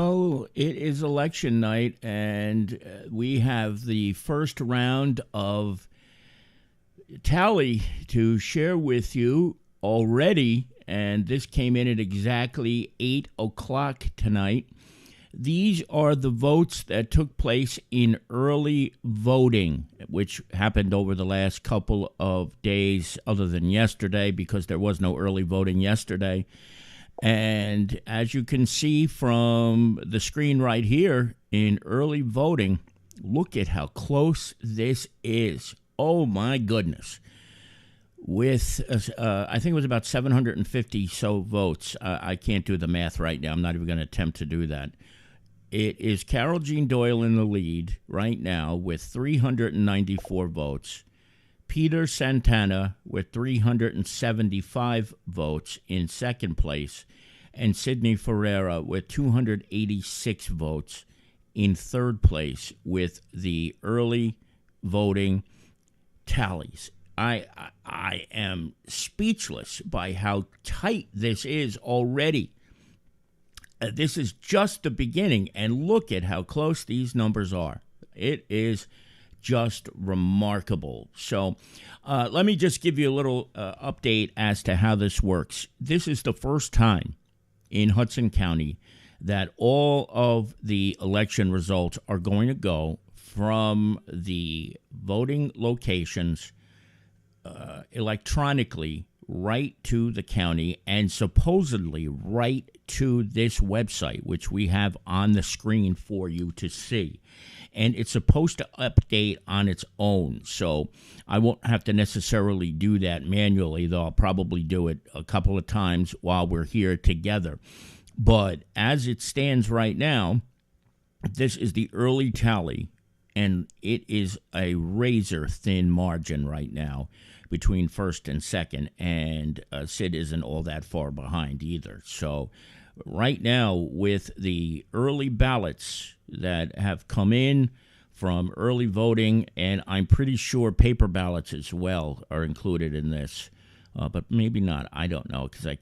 Well, it is election night, and we have the first round of tally to share with you already, and this came in at exactly 8 o'clock tonight. These are the votes that took place in early voting, which happened over the last couple of days, other than yesterday, because there was no early voting yesterday. And as you can see from the screen right here, in early voting, look at how close this is. Oh, my goodness. With, I think it was about 750 so votes. I can't do the math right now. I'm not even going to attempt to do that. It is Carol Jean Doyle in the lead right now with 394 votes. Peter Santana with 375 votes in second place, and Sidney Ferreira with 286 votes in third place with the early voting tallies. I am speechless by how tight this is already. This is just the beginning, and look at how close these numbers are. It is just remarkable. So let me just give you a little update as to how this works. This is the first time in Hudson County that all of the election results are going to go from the voting locations electronically right to the county, and supposedly right to this website, which we have on the screen for you to see. And it's supposed to update on its own, so I won't have to necessarily do that manually, though I'll probably do it a couple of times while we're here together. But as it stands right now, this is the early tally, and it is a razor-thin margin right now between first and second, and Sid isn't all that far behind either. So right now, with the early ballots that have come in from early voting, and I'm pretty sure paper ballots as well are included in this, but maybe not. I don't know, because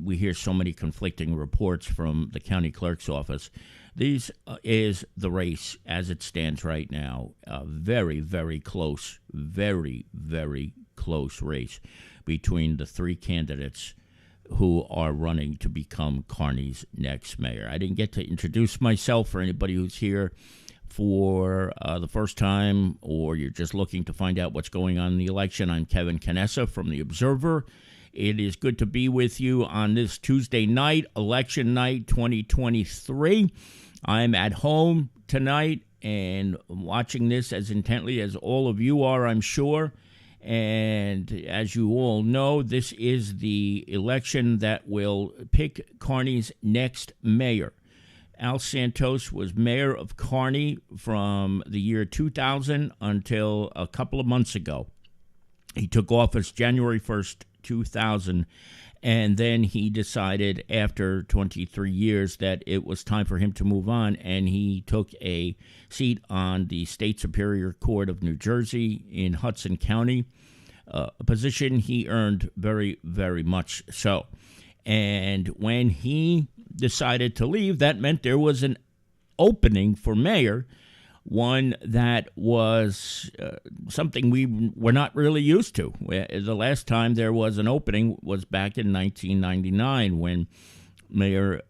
we hear so many conflicting reports from the county clerk's office. This is the race as it stands right now. Very, very close, very, very close race between the three candidates who are running to become Kearney's next mayor. I didn't get to introduce myself for anybody who's here for the first time, or you're just looking to find out what's going on in the election. I'm Kevin Canessa from The Observer. It is good to be with you on this Tuesday night, election night 2023. I'm at home tonight and watching this as intently as all of you are, I'm sure. And as you all know, this is the election that will pick Kearney's next mayor. Al Santos was mayor of Kearney from the year 2000 until a couple of months ago. He took office January 1st, 2000, and then he decided after 23 years that it was time for him to move on, and he took a seat on the State Superior Court of New Jersey in Hudson County, a position he earned very, very much so. And when he decided to leave, that meant there was an opening for mayor, one that was something we were not really used to. The last time there was an opening was back in 1999 when Mayor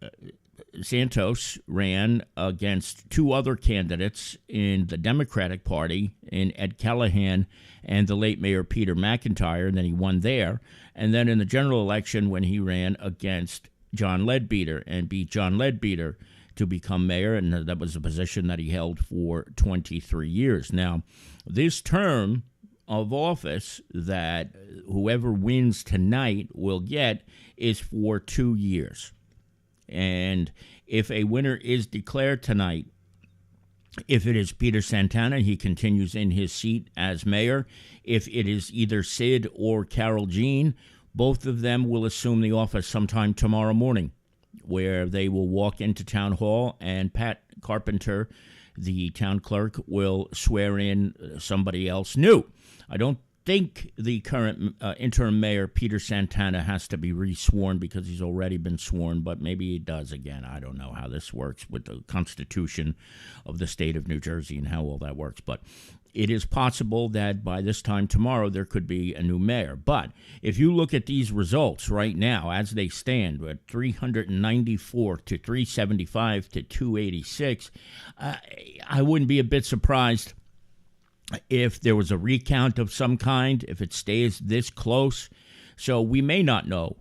Santos ran against two other candidates in the Democratic Party, in Ed Callahan and the late Mayor Peter McIntyre, and then he won there. And then in the general election when he ran against John Leadbeater and beat John Leadbeater to become mayor, and that was a position that he held for 23 years. Now, this term of office that whoever wins tonight will get is for 2 years. And if a winner is declared tonight, if it is Peter Santana, he continues in his seat as mayor. If it is either Sid or Carol Jean, both of them will assume the office sometime tomorrow morning, where they will walk into town hall, and Pat Carpenter, the town clerk, will swear in somebody else new. I don't think the current interim mayor, Peter Santana, has to be re-sworn because he's already been sworn, but maybe he does again. I don't know how this works with the Constitution of the state of New Jersey and how all that works, but it is possible that by this time tomorrow there could be a new mayor. But if you look at these results right now as they stand, at 394 to 375 to 286, I wouldn't be a bit surprised if there was a recount of some kind, if it stays this close. So we may not know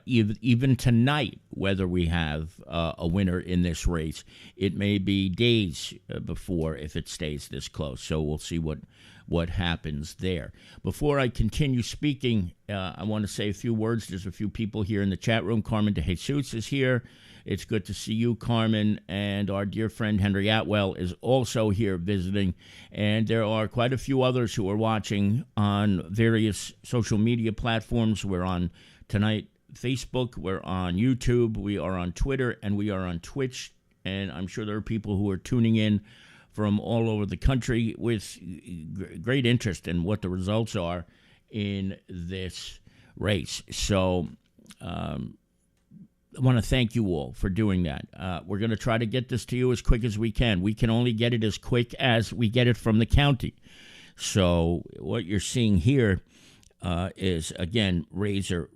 even tonight whether we have a winner in this race. It may be days before if it stays this close. So we'll see what happens there. Before I continue speaking, I want to say a few words. There's a few people here in the chat room. Carmen De Jesus is here. It's good to see you, Carmen, and our dear friend Henry Atwell is also here visiting, and there are quite a few others who are watching on various social media platforms. We're on tonight Facebook, we're on YouTube, we are on Twitter, and we are on Twitch, and I'm sure there are people who are tuning in from all over the country with great interest in what the results are in this race. So, I want to thank you all for doing that. We're going to try to get this to you as quick as we can. We can only get it as quick as we get it from the county. So what you're seeing here is, again, razor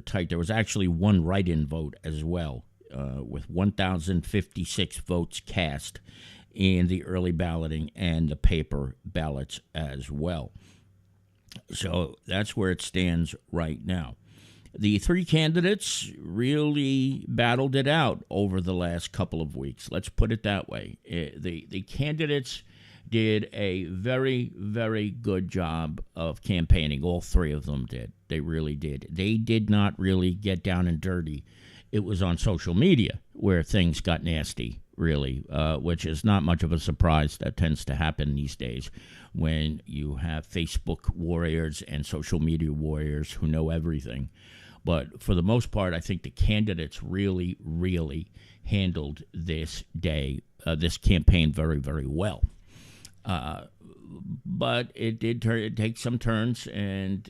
tight. There was actually one write-in vote as well, with 1,056 votes cast in the early balloting and the paper ballots as well. So that's where it stands right now. The three candidates really battled it out over the last couple of weeks. Let's put it that way. The candidates did a very, very good job of campaigning. All three of them did. They really did. They did not really get down and dirty. It was on social media where things got nasty, really, which is not much of a surprise. That tends to happen these days when you have Facebook warriors and social media warriors who know everything. But for the most part, I think the candidates really, really handled this day, this campaign very, very well. But it did take some turns, and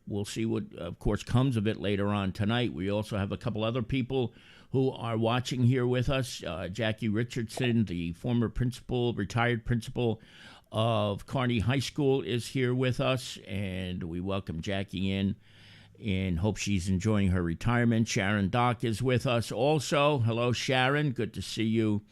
we'll see what, of course, comes of it later on tonight. We also have a couple other people who are watching here with us. Jackie Richardson, the former principal, retired principal of Kearney High School, is here with us, and we welcome Jackie in and hope she's enjoying her retirement. Sharon Dock is with us also. Hello, Sharon. Good to see you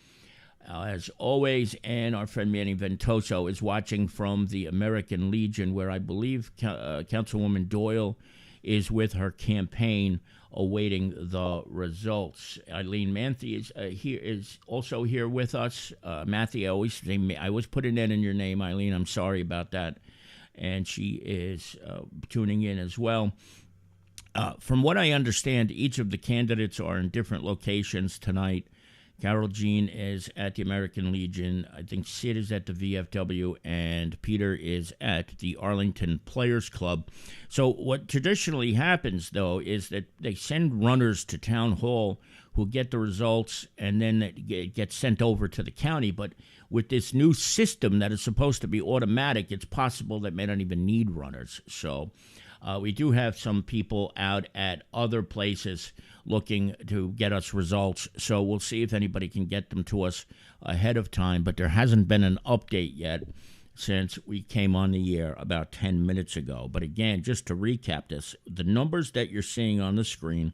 as always. And our friend Manny Ventoso is watching from the American Legion, where I believe Councilwoman Doyle is with her campaign awaiting the results. Eileen Manthe is also here with us. Manthe, I always put an N in your name, Eileen. I'm sorry about that. And she is tuning in as well. From what I understand, each of the candidates are in different locations tonight. Carol Jean is at the American Legion. I think Sid is at the VFW, and Peter is at the Arlington Players Club. So what traditionally happens, though, is that they send runners to town hall who get the results, and then it gets sent over to the county. But with this new system that is supposed to be automatic, it's possible that may not even need runners. So we do have some people out at other places looking to get us results, so we'll see if anybody can get them to us ahead of time, but there hasn't been an update yet since we came on the air about 10 minutes ago. But again, just to recap this, the numbers that you're seeing on the screen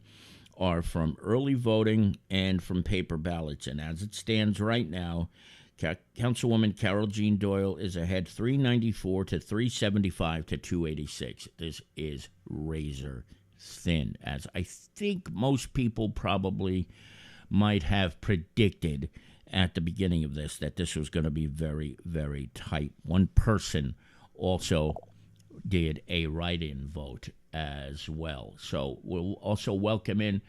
are from early voting and from paper ballots, and as it stands right now, Councilwoman Carol Jean Doyle is ahead 394 to 375 to 286. This is razor thin, as I think most people probably might have predicted at the beginning of this, that this was going to be very, very tight. One person also did a write-in vote as well. So we'll also welcome in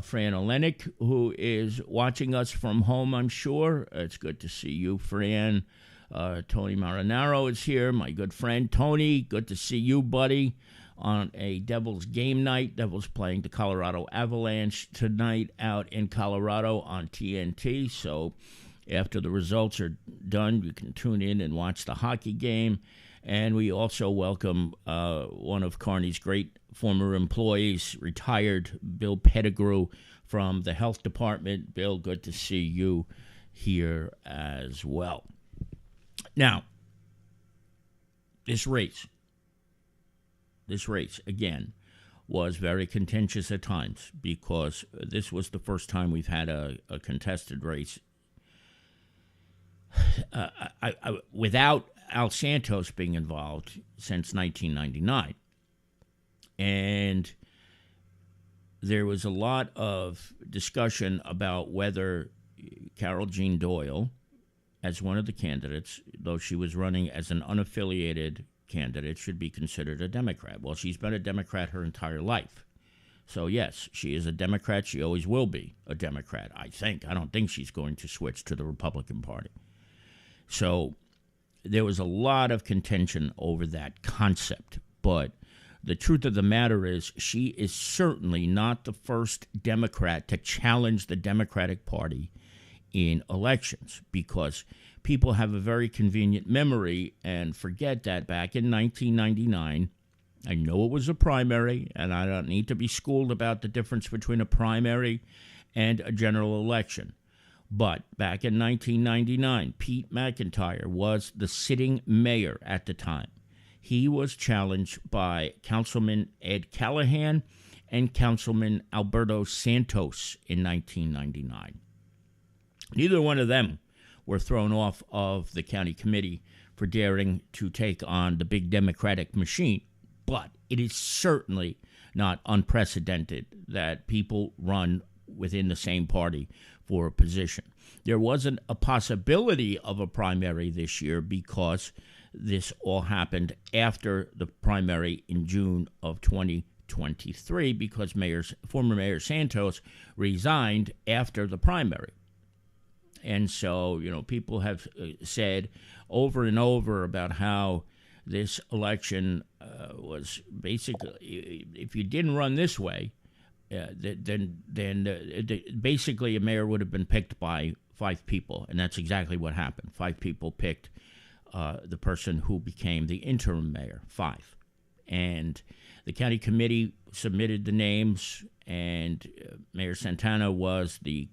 Fran Olenek, who is watching us from home, I'm sure. It's good to see you, Fran. Tony Marinaro is here, my good friend. Tony, good to see you, buddy, on a Devils game night. Devils playing the Colorado Avalanche tonight out in Colorado on TNT. So After the results are done, you can tune in and watch the hockey game. And we also welcome one of Kearney's great former employees, retired Bill Pettigrew from the health department. Bill, good to see you here as well. Now, this race, again, was very contentious at times because this was the first time we've had a contested race without Al Santos being involved since 1999. And there was a lot of discussion about whether Carol Jean Doyle, as one of the candidates, though she was running as an unaffiliated candidate, should be considered a Democrat. Well, she's been a Democrat her entire life. So, yes, she is a Democrat. She always will be a Democrat, I think. I don't think she's going to switch to the Republican Party. So there was a lot of contention over that concept. But the truth of the matter is she is certainly not the first Democrat to challenge the Democratic Party in elections, because people have a very convenient memory and forget that back in 1999, I know it was a primary, and I don't need to be schooled about the difference between a primary and a general election. But back in 1999, Pete McIntyre was the sitting mayor at the time. He was challenged by Councilman Ed Callahan and Councilman Alberto Santos in 1999. Neither one of them were thrown off of the county committee for daring to take on the big Democratic machine, but it is certainly not unprecedented that people run within the same party for a position. There wasn't a possibility of a primary this year because this all happened after the primary in June of 2023 because former Mayor Santos resigned after the primary. And so, people have said over and over about how this election was basically, if you didn't run this way, then basically a mayor would have been picked by 5 people. And that's exactly what happened. 5 people picked the person who became the interim mayor, 5. And the county committee submitted the names, and Mayor Santana was the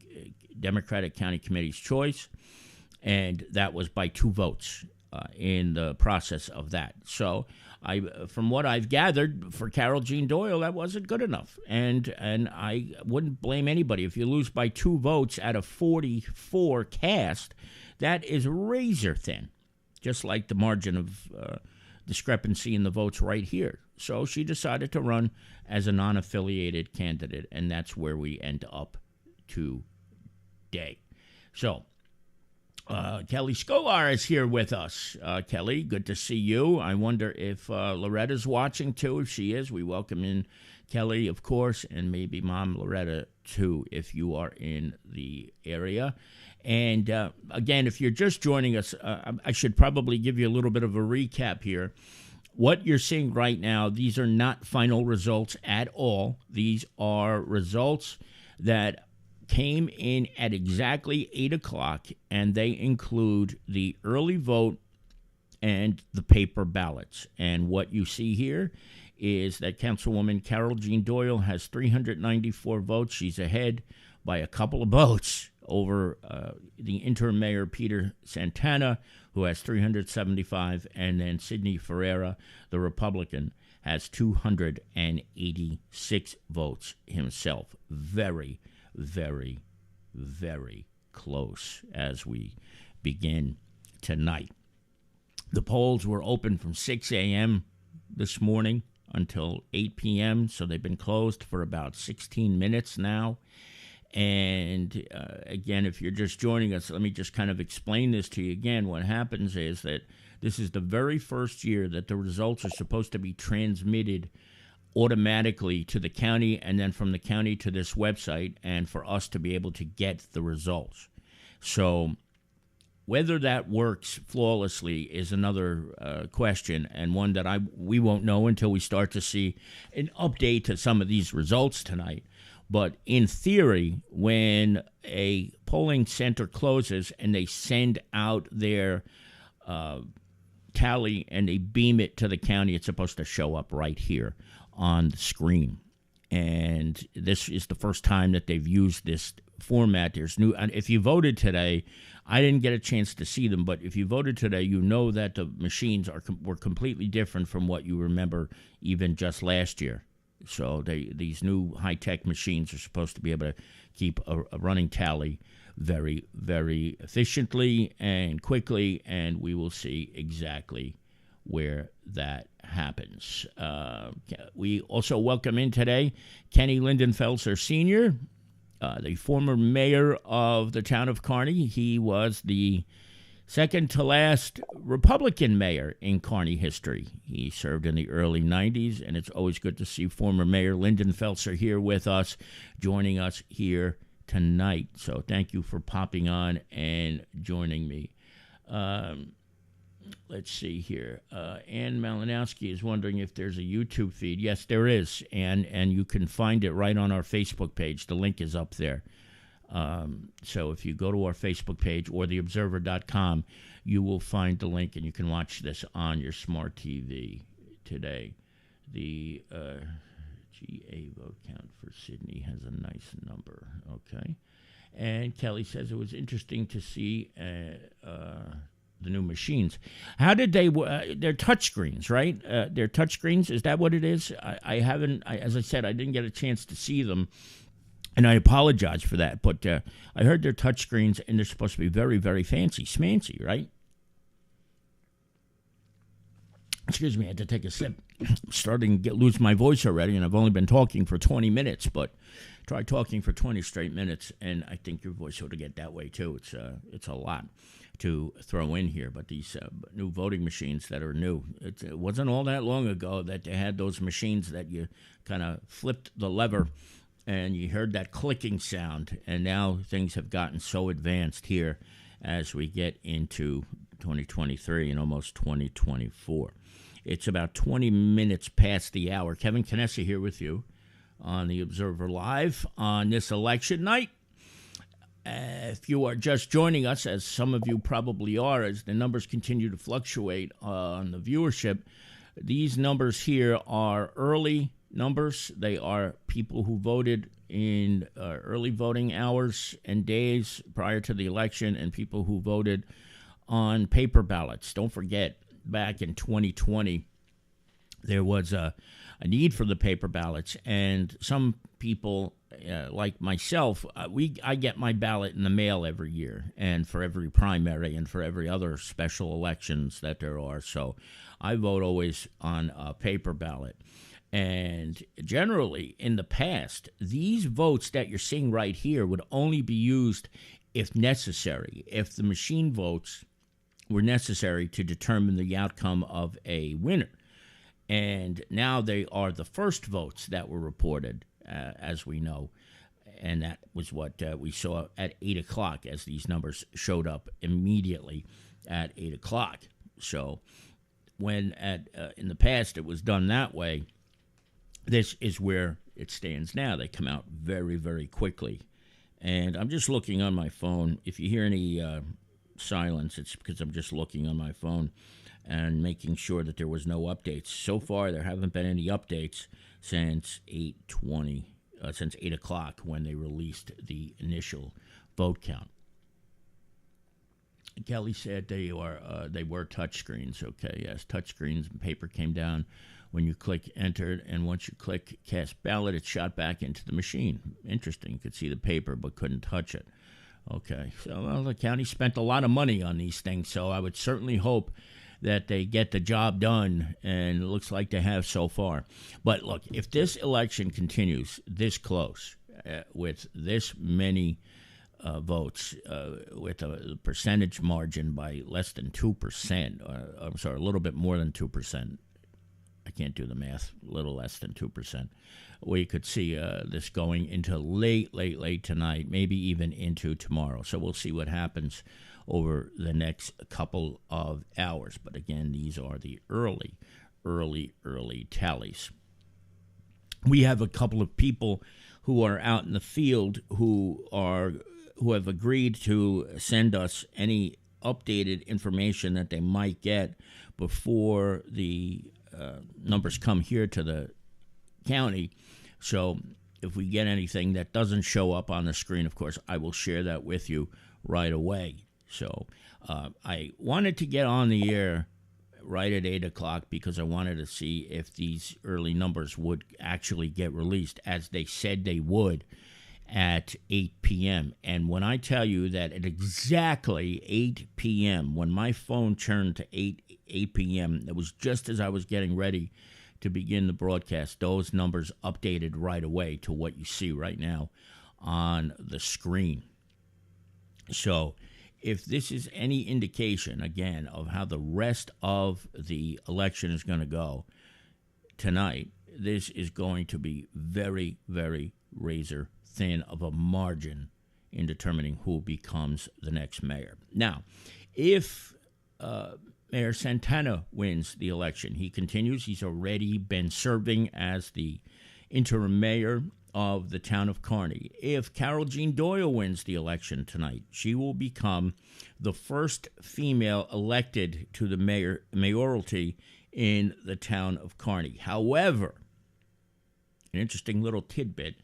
Democratic County Committee's choice, and that was by 2 votes in the process of that. So, from what I've gathered, for Carol Jean Doyle, that wasn't good enough, and I wouldn't blame anybody. If you lose by 2 votes out of 44 cast, that is razor thin, just like the margin of discrepancy in the votes right here. So she decided to run as a non-affiliated candidate, and that's where we end up today. So, Kelly Scolar is here with us. Kelly, good to see you. I wonder if Loretta's watching, too. If she is, we welcome in Kelly, of course, and maybe Mom Loretta, too, if you are in the area. And, again, if you're just joining us, I should probably give you a little bit of a recap here. What you're seeing right now, these are not final results at all. These are results that came in at exactly 8 o'clock, and they include the early vote and the paper ballots. And what you see here is that Councilwoman Carol Jean Doyle has 394 votes. She's ahead by a couple of votes over the interim mayor, Peter Santana, who has 375, and then Sidney Ferreira, the Republican, has 286 votes himself. Very, very, very close as we begin tonight. The polls were open from 6 a.m. this morning until 8 p.m., so they've been closed for about 16 minutes now. And again, if you're just joining us, let me just kind of explain this to you again. What happens is that this is the very first year that the results are supposed to be transmitted automatically to the county, and then from the county to this website, and for us to be able to get the results. So whether that works flawlessly is another question, and one that we won't know until we start to see an update to some of these results tonight. But in theory, when a polling center closes and they send out their tally and they beam it to the county, it's supposed to show up right here on the screen. And this is the first time that they've used this format. There's new. And if you voted today, I didn't get a chance to see them, but if you voted today, you know that the machines were completely different from what you remember even just last year. So these new high-tech machines are supposed to be able to keep a running tally very, very efficiently and quickly, and we will see exactly where that happens. We also welcome in today Kenny Lindenfelser Sr., the former mayor of the town of Kearney. He was the second to last Republican mayor in Kearney history. He served in the early 90s, and it's always good to see former Mayor Lindenfelser here with us, joining us here tonight. So thank you for popping on and joining me. Let's see here. Ann Malinowski is wondering if there's a YouTube feed. Yes, there is, and you can find it right on our Facebook page. The link is up there. So if you go to our Facebook page or theobserver.com, you will find the link, and you can watch this on your smart TV today. The GA vote count for Sydney has a nice number. Okay. And Kelly says it was interesting to see the new machines. How did they? They're touchscreens, right? They're touchscreens. Is that what it is? I haven't. As I said, I didn't get a chance to see them, and I apologize for that. But I heard they're touchscreens, and they're supposed to be very, very fancy, schmancy, right? Excuse me, I had to take a sip. I'm starting to lose my voice already, and I've only been talking for 20 minutes. But try talking for 20 straight minutes, and I think your voice ought to get that way too. It's a lot to throw in here, but these new voting machines that are new, it wasn't all that long ago that they had those machines that you kind of flipped the lever and you heard that clicking sound, and now things have gotten so advanced here as we get into 2023 and almost 2024. It's about 20 minutes past the hour. Kevin Canessa here with you on the Observer Live on this election night. If you are just joining us, as some of you probably are, as the numbers continue to fluctuate on the viewership, these numbers here are early numbers. They are people who voted in early voting hours and days prior to the election, and people who voted on paper ballots. Don't forget, back in 2020, there was a need for the paper ballots, and some people like myself, I get my ballot in the mail every year, and for every primary and for every other special elections that there are. So I vote always on a paper ballot. And generally, in the past, these votes that you're seeing right here would only be used if necessary, if the machine votes were necessary to determine the outcome of a winner. And now they are the first votes that were reported, as we know. And that was what we saw at 8 o'clock, as these numbers showed up immediately at 8 o'clock. So when in the past it was done that way, this is where it stands now. They come out very, very quickly. And I'm just looking on my phone. If you hear any silence, it's because I'm just looking on my phone and making sure that there was no updates. So far, there haven't been any updates since 8:20, since 8 o'clock when they released the initial vote count. Kelly said they were touchscreens. Okay, yes, touchscreens. And paper came down when you click enter, and once you click cast ballot, it's shot back into the machine. Interesting. You could see the paper but couldn't touch it. Okay, so the county spent a lot of money on these things, so I would certainly hope that they get the job done, and it looks like they have so far. But look, if this election continues this close, with this many votes, with a percentage margin by less than 2%, I'm sorry, a little bit more than 2%, I can't do the math, a little less than 2%, we could see this going into late tonight, maybe even into tomorrow. So we'll see what happens over the next couple of hours. But again, these are the early tallies. We have a couple of people who are out in the field who are who have agreed to send us any updated information that they might get before the numbers come here to the county. So if we get anything that doesn't show up on the screen, of course, I will share that with you right away. So I wanted to get on the air right at 8 o'clock because I wanted to see if these early numbers would actually get released, as they said they would, at 8 p.m. And when I tell you that at exactly 8 p.m., when my phone turned to 8 p.m., it was just as I was getting ready to begin the broadcast. Those numbers updated right away to what you see right now on the screen. So if this is any indication, again, of how the rest of the election is going to go tonight, this is going to be very, very razor thin of a margin in determining who becomes the next mayor. Now, if Mayor Santana wins the election, he continues. He's already been serving as the interim mayor of the town of Kearney. If Carol Jean Doyle wins the election tonight, she will become the first female elected to the mayoralty in the town of Kearney. However, an interesting little tidbit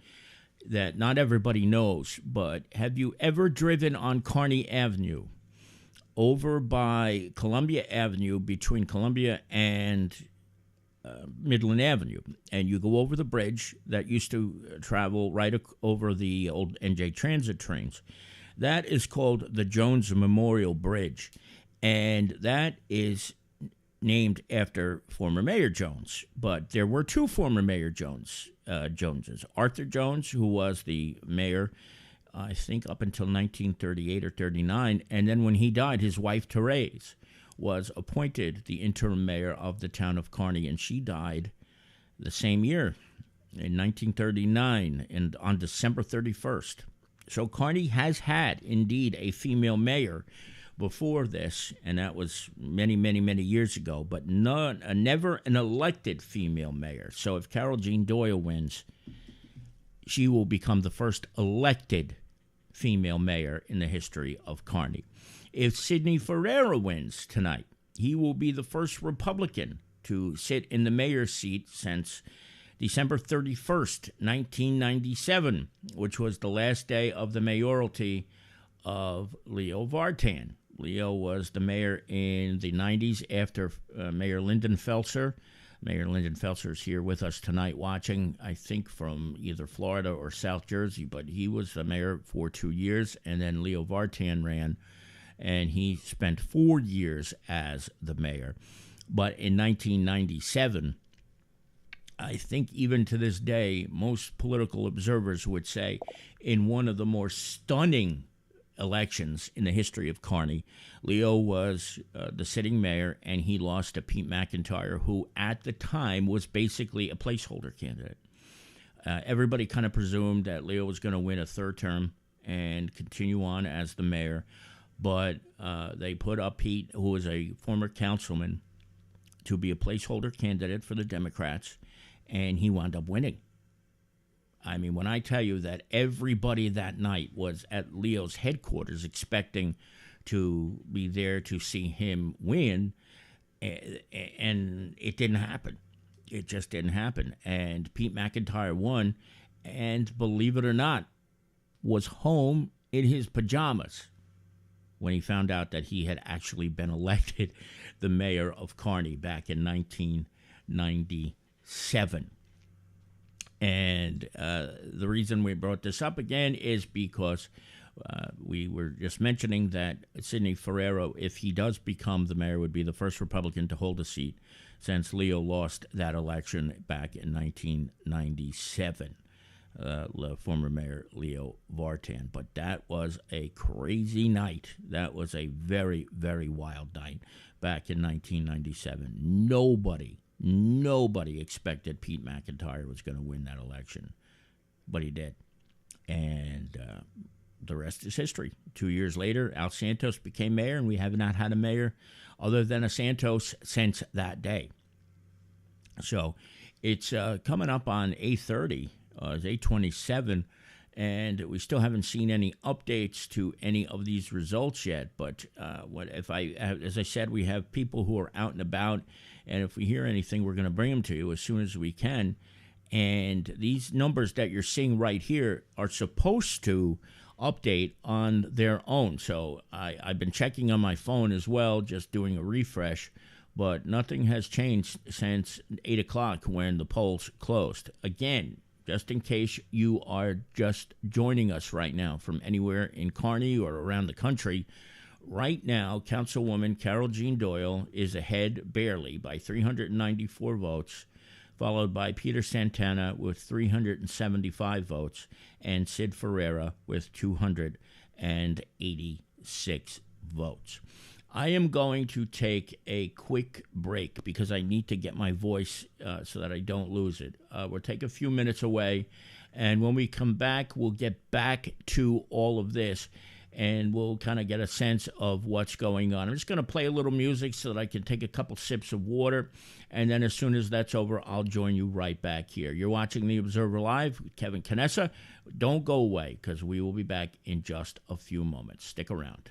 that not everybody knows, but have you ever driven on Kearney Avenue over by Columbia Avenue, between Columbia and Midland Avenue, and you go over the bridge that used to travel right over the old NJ Transit trains? That is called the Jones Memorial Bridge, and that is named after former Mayor Jones. But there were two former Mayor Joneses. Arthur Jones, who was the mayor, I think, up until 1938 or 39, and then when he died, his wife, Therese, was appointed the interim mayor of the town of Kearney, and she died the same year, in 1939, and on December 31st. So Kearney has had, indeed, a female mayor before this, and that was many, many, many years ago, but never an elected female mayor. So if Carol Jean Doyle wins, she will become the first elected female mayor in the history of Kearney. If Sidney Ferreira wins tonight, he will be the first Republican to sit in the mayor's seat since December 31st, 1997, which was the last day of the mayoralty of Leo Vartan. Leo was the mayor in the 90s after Mayor Lyndon Felser. Mayor Lyndon Felser is here with us tonight watching, I think, from either Florida or South Jersey, but he was the mayor for 2 years, and then Leo Vartan ran, and he spent 4 years as the mayor. But in 1997, I think even to this day, most political observers would say, in one of the more stunning elections in the history of Kearney, Leo was the sitting mayor, and he lost to Pete McIntyre, who at the time was basically a placeholder candidate. Everybody kind of presumed that Leo was going to win a third term and continue on as the mayor, but they put up Pete, who was a former councilman, to be a placeholder candidate for the Democrats, and he wound up winning. I mean, when I tell you that everybody that night was at Leo's headquarters expecting to be there to see him win, and it didn't happen. It just didn't happen. And Pete McIntyre won, and believe it or not, was home in his pajamas when he found out that he had actually been elected the mayor of Kearney back in 1997. And the reason we brought this up again is because we were just mentioning that Sidney Ferreira, if he does become the mayor, would be the first Republican to hold a seat since Leo lost that election back in 1997, former Mayor Leo Vartan. But that was a crazy night. That was a very, very wild night back in 1997. Nobody expected Pete McIntyre was going to win that election, but he did. And the rest is history. 2 years later, Al Santos became mayor, and we have not had a mayor other than a Santos since that day. So it's coming up on 8:30, it's 8:27, and we still haven't seen any updates to any of these results yet. But as I said, we have people who are out and about, and if we hear anything, we're going to bring them to you as soon as we can. And these numbers that you're seeing right here are supposed to update on their own. So I've been checking on my phone as well, just doing a refresh, but nothing has changed since 8 o'clock when the polls closed. Again, just in case you are just joining us right now from anywhere in Kearney or around the country, right now, Councilwoman Carol Jean Doyle is ahead barely by 394 votes, followed by Peter Santana with 375 votes, and Sid Ferreira with 286 votes. I am going to take a quick break because I need to get my voice so that I don't lose it. We'll take a few minutes away, and when we come back, we'll get back to all of this, and we'll kind of get a sense of what's going on. I'm just going to play a little music so that I can take a couple sips of water, and then as soon as that's over, I'll join you right back here. You're watching The Observer Live with Kevin Canessa. Don't go away, because we will be back in just a few moments. Stick around.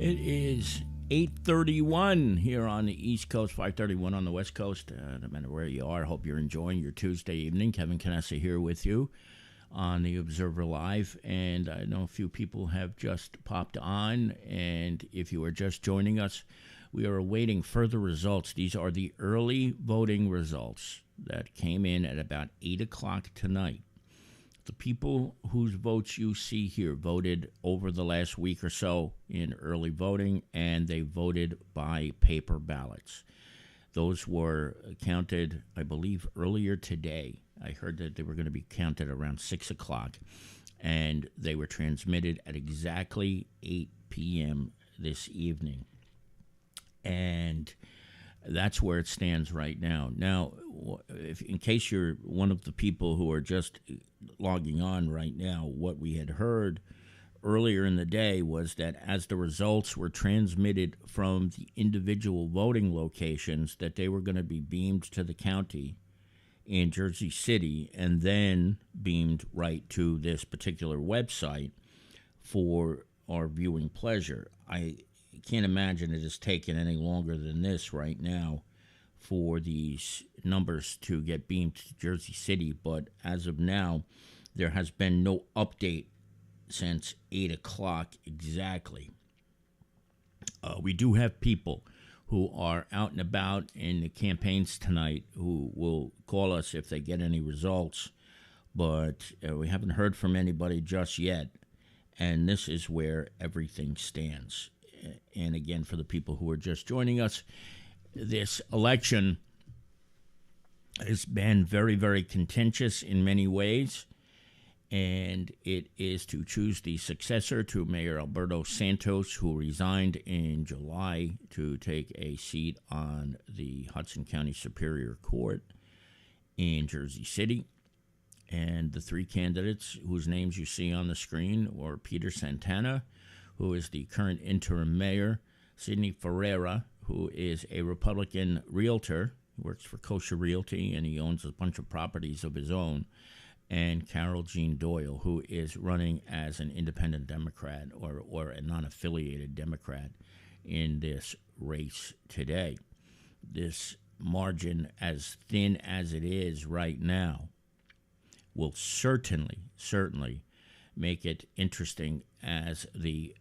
It is 8:31 here on the East Coast, 5:31 on the West Coast. No matter where you are, hope you're enjoying your Tuesday evening. Kevin Canessa here with you on the Observer Live, and I know a few people have just popped on, and if you are just joining us, we are awaiting further results. These are the early voting results that came in at about 8 o'clock tonight. The people whose votes you see here voted over the last week or so in early voting, and they voted by paper ballots. Those were counted, I believe, earlier today. I heard that they were going to be counted around 6 o'clock, and they were transmitted at exactly 8 p.m. this evening. And that's where it stands right now. Now, if, in case you're one of the people who are just logging on right now, what we had heard earlier in the day was that as the results were transmitted from the individual voting locations, that they were going to be beamed to the county in Jersey City and then beamed right to this particular website for our viewing pleasure. I can't imagine it has taken any longer than this right now for these numbers to get beamed to Jersey City, but as of now, there has been no update since 8 o'clock exactly. We do have people who are out and about in the campaigns tonight who will call us if they get any results, but we haven't heard from anybody just yet, and this is where everything stands. And again, for the people who are just joining us, this election has been very, very contentious in many ways, and it is to choose the successor to Mayor Alberto Santos, who resigned in July to take a seat on the Hudson County Superior Court in Jersey City. And the three candidates whose names you see on the screen were Peter Santana, who is the current interim mayor, Sidney Ferreira, who is a Republican realtor. He works for Kosher Realty, and he owns a bunch of properties of his own, and Carol Jean Doyle, who is running as an independent Democrat or a non-affiliated Democrat in this race today. This margin, as thin as it is right now, will certainly make it interesting as the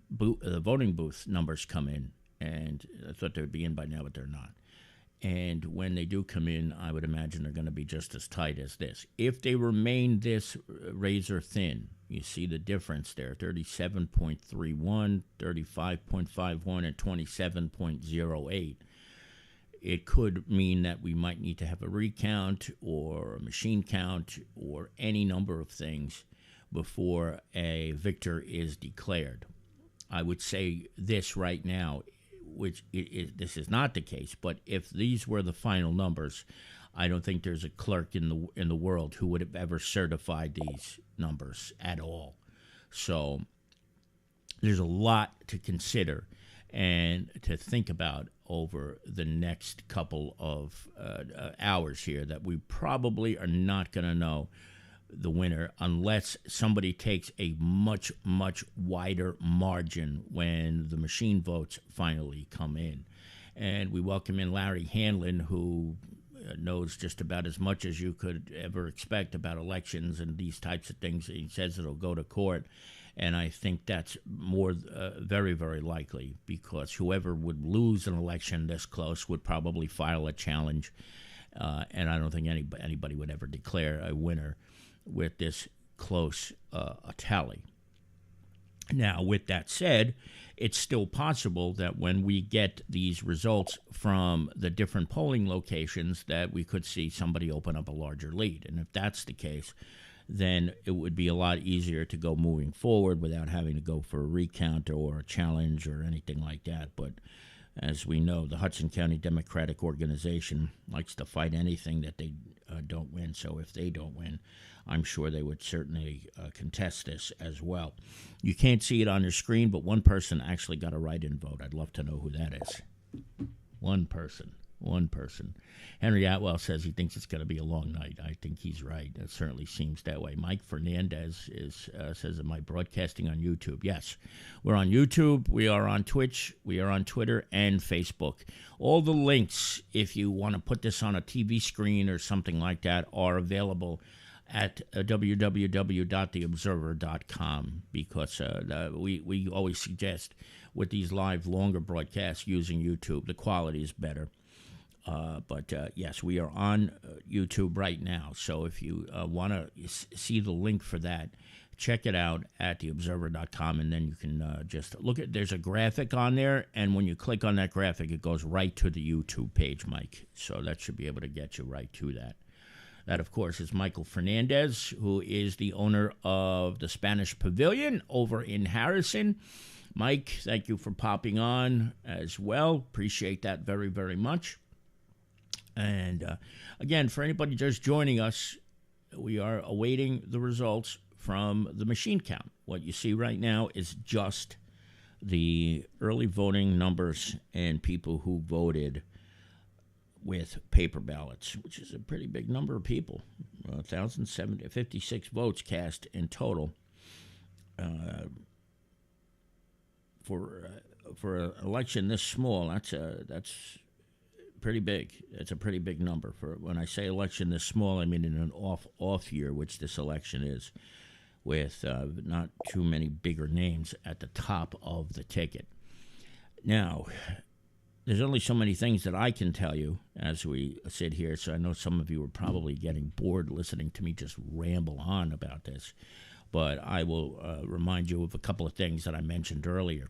voting booth numbers come in. And I thought they would be in by now, but they're not. And when they do come in, I would imagine they're going to be just as tight as this. If they remain this razor thin, you see the difference there, 37.31, 35.51, and 27.08. It could mean that we might need to have a recount or a machine count or any number of things before a victor is declared. I would say this right now, which this is not the case, but if these were the final numbers, I don't think there's a clerk in the world who would have ever certified these numbers at all. So there's a lot to consider and to think about over the next couple of hours here, that we probably are not going to know the winner unless somebody takes a much, much wider margin when the machine votes finally come in. And we welcome in Larry Hanlon, who knows just about as much as you could ever expect about elections and these types of things. He says it'll go to court, and I think that's more very, very likely, because whoever would lose an election this close would probably file a challenge, and I don't think anybody would ever declare a winner with this close a tally. Now, with that said, it's still possible that when we get these results from the different polling locations, that we could see somebody open up a larger lead. And if that's the case, then it would be a lot easier to go moving forward without having to go for a recount or a challenge or anything like that. But as we know, the Hudson County Democratic Organization likes to fight anything that they don't win. So if they don't win, I'm sure they would certainly contest this as well. You can't see it on your screen, but one person actually got a write-in vote. I'd love to know who that is. One person. Henry Atwell says he thinks it's going to be a long night. I think he's right. It certainly seems that way. Mike Fernandez says, am I broadcasting on YouTube? Yes, we're on YouTube. We are on Twitch. We are on Twitter and Facebook. All the links, if you want to put this on a TV screen or something like that, are available at www.theobserver.com, because we always suggest with these live longer broadcasts using YouTube, the quality is better. But yes, we are on YouTube right now. So if you want to see the link for that, check it out at theobserver.com, and then you can just look at, there's a graphic on there, and when you click on that graphic, it goes right to the YouTube page, Mike. So that should be able to get you right to that. That, of course, is Michael Fernandez, who is the owner of the Spanish Pavilion over in Harrison. Mike, thank you for popping on as well. Appreciate that very, very much. And again, for anybody just joining us, we are awaiting the results from the machine count. What you see right now is just the early voting numbers and people who voted with paper ballots, which is a pretty big number of people. 1,056 votes cast in total for an election this small. That's pretty big. It's a pretty big number. For when I say election this small, I mean in an off year, which this election is, with not too many bigger names at the top of the ticket. Now, there's only so many things that I can tell you as we sit here, so I know some of you are probably getting bored listening to me just ramble on about this, but I will remind you of a couple of things that I mentioned earlier.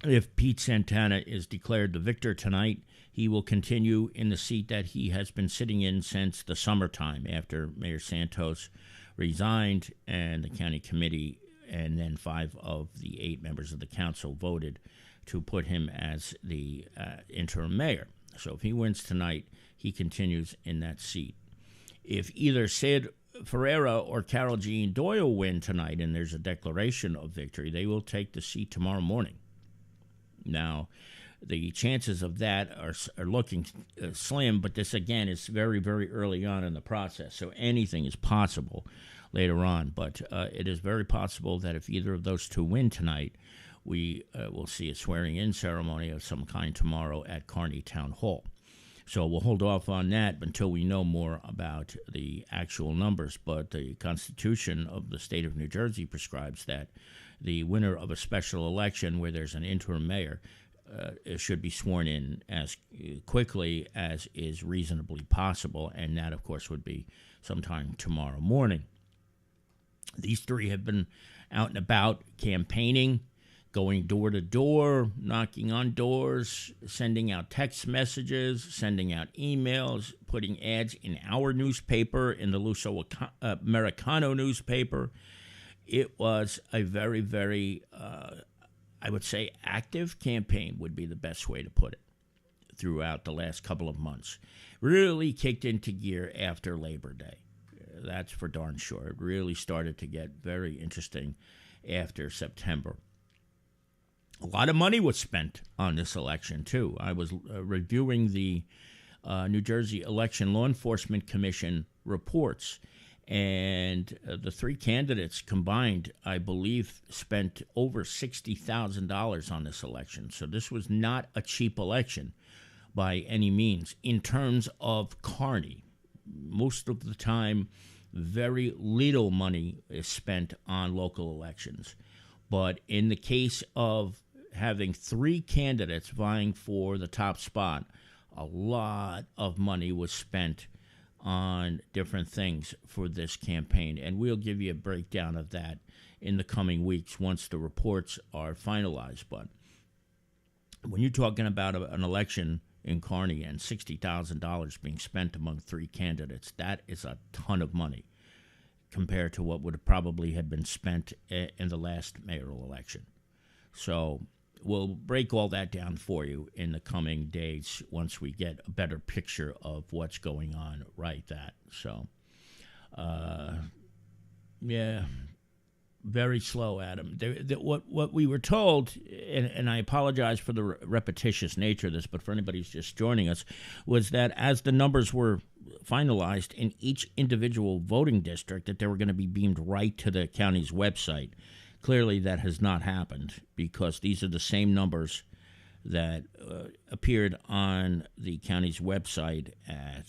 If Pete Santana is declared the victor tonight, he will continue in the seat that he has been sitting in since the summertime after Mayor Santos resigned and the county committee and then 5 of the 8 members of the council voted to put him as the interim mayor. So if he wins tonight, he continues in that seat. If either Sid Ferreira or Carol Jean Doyle win tonight and there's a declaration of victory, they will take the seat tomorrow morning. Now, the chances of that are looking slim, but this, again, is very, very early on in the process, so anything is possible later on. But it is very possible that if either of those two win tonight, we will see a swearing-in ceremony of some kind tomorrow at Kearney Town Hall. So we'll hold off on that until we know more about the actual numbers. But the Constitution of the state of New Jersey prescribes that the winner of a special election where there's an interim mayor should be sworn in as quickly as is reasonably possible, and that, of course, would be sometime tomorrow morning. These three have been out and about campaigning, going door to door, knocking on doors, sending out text messages, sending out emails, putting ads in our newspaper, in the Luso Americano newspaper. It was a very, very, I would say, active campaign would be the best way to put it throughout the last couple of months. Really kicked into gear after Labor Day. That's for darn sure. It really started to get very interesting after September. A lot of money was spent on this election, too. I was reviewing the New Jersey Election Law Enforcement Commission reports, and the 3 candidates combined, I believe, spent over $60,000 on this election. So this was not a cheap election by any means. In terms of Kearney, most of the time, very little money is spent on local elections. But in the case of having 3 candidates vying for the top spot, a lot of money was spent on different things for this campaign. And we'll give you a breakdown of that in the coming weeks once the reports are finalized. But when you're talking about an election in Kearney and $60,000 being spent among 3 candidates, that is a ton of money compared to what would probably have been spent in the last mayoral election. So we'll break all that down for you in the coming days once we get a better picture of what's going on So, yeah, very slow, Adam. What we were told, and I apologize for the repetitious nature of this, but for anybody who's just joining us, was that as the numbers were finalized in each individual voting district, that they were going to be beamed right to the county's website. Clearly, that has not happened because these are the same numbers that appeared on the county's website at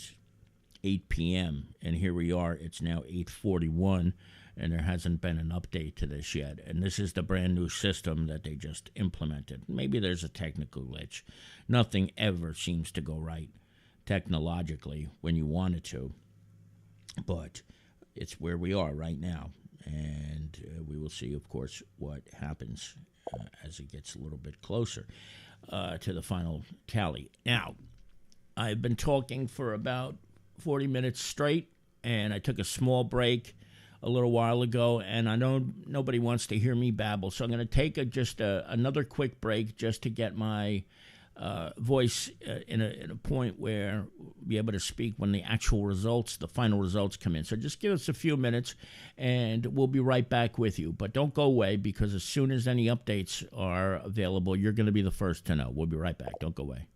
8 p.m. And here we are. It's now 8:41, and there hasn't been an update to this yet. And this is the brand new system that they just implemented. Maybe there's a technical glitch. Nothing ever seems to go right technologically when you want it to, but it's where we are right now. And we will see, of course, what happens as it gets a little bit closer to the final tally. Now, I've been talking for about 40 minutes straight, and I took a small break a little while ago, and I know nobody wants to hear me babble, so I'm going to take another quick break just to get my voice in a point where we'll be able to speak when the actual results, the final results, come in. So just give us a few minutes, and we'll be right back with you. But don't go away, because as soon as any updates are available, you're going to be the first to know. We'll be right back. Don't go away.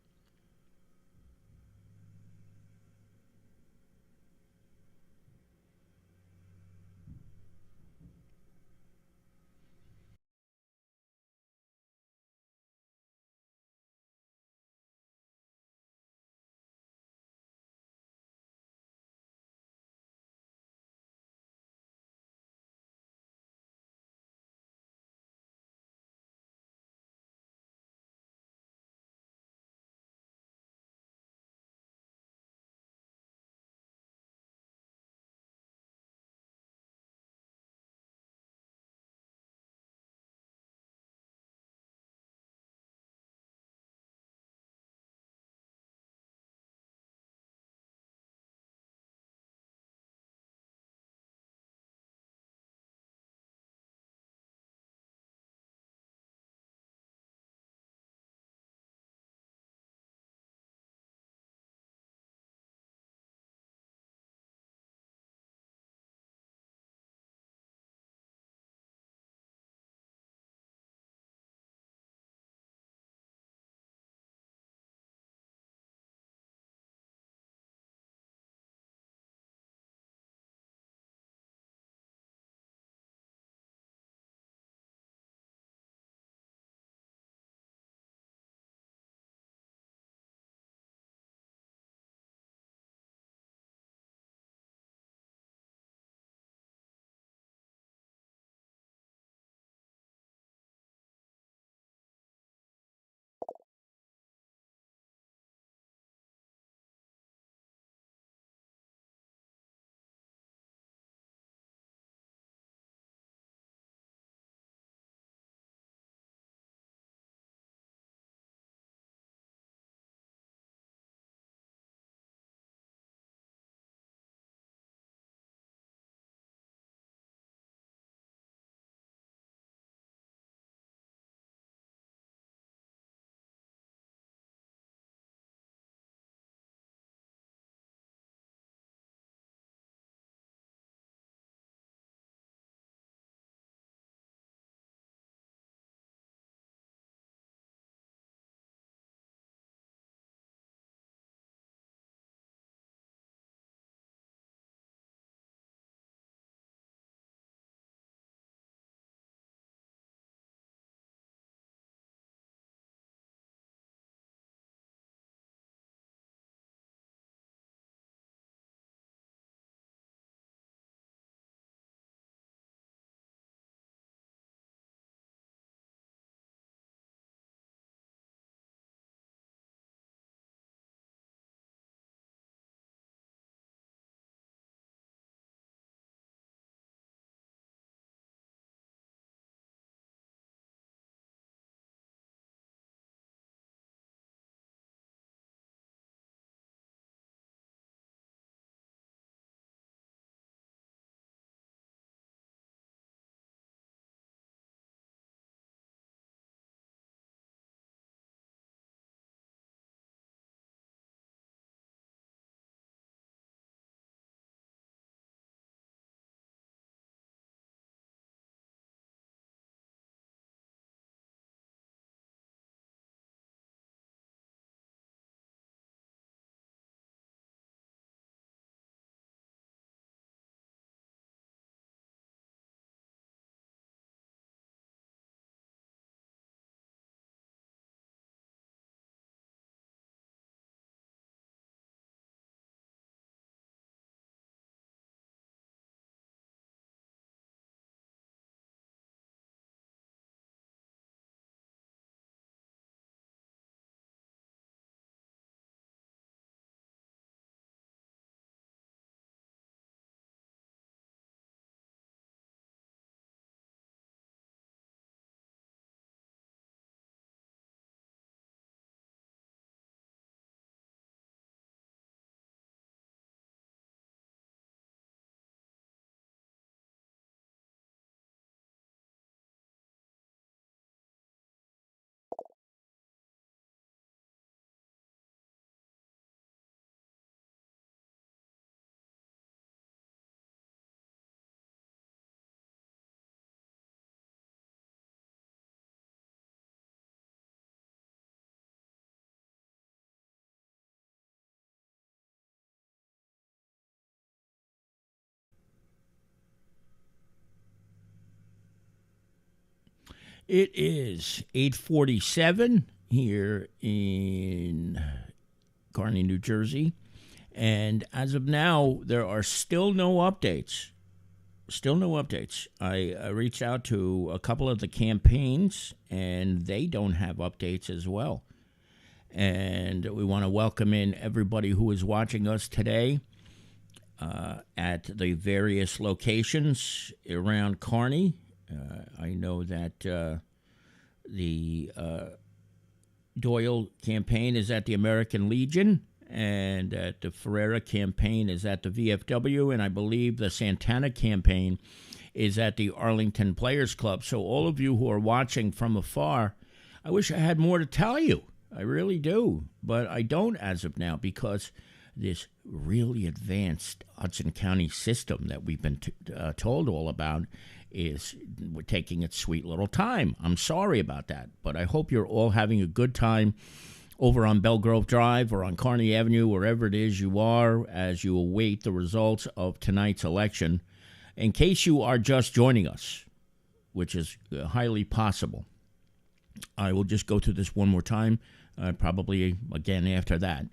It is 8:47 here in Kearney, New Jersey. And as of now, there are still no updates. Still no updates. I reached out to a couple of the campaigns, and they don't have updates as well. And we want to welcome in everybody who is watching us today at the various locations around Kearney. I know that the Doyle campaign is at the American Legion, and that the Ferreira campaign is at the VFW, and I believe the Santana campaign is at the Arlington Players Club. So all of you who are watching from afar, I wish I had more to tell you. I really do, but I don't as of now, because this really advanced Hudson County system that we've been told all about is taking its sweet little time. I'm sorry about that, but I hope you're all having a good time over on Belgrove Drive or on Kearney Avenue, wherever it is you are, as you await the results of tonight's election. In case you are just joining us, which is highly possible, I will just go through this one more time, probably again after that.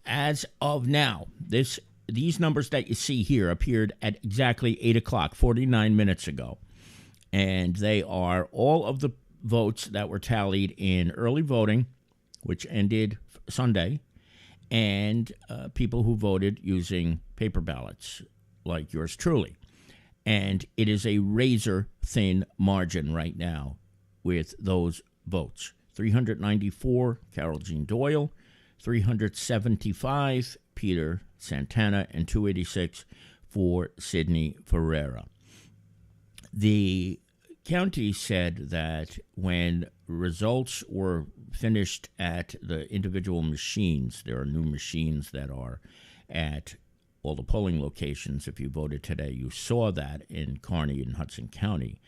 As of now, these numbers that you see here appeared at exactly 8 o'clock, 49 minutes ago. And they are all of the votes that were tallied in early voting, which ended Sunday, and people who voted using paper ballots, like yours truly. And it is a razor-thin margin right now with those votes. 394, Carol Jean Doyle, 375, Peter Santana, and 286 for Sidney Ferreira. The county said that when results were finished at the individual machines, there are new machines that are at all the polling locations. If you voted today, you saw that in Kearney and Hudson County,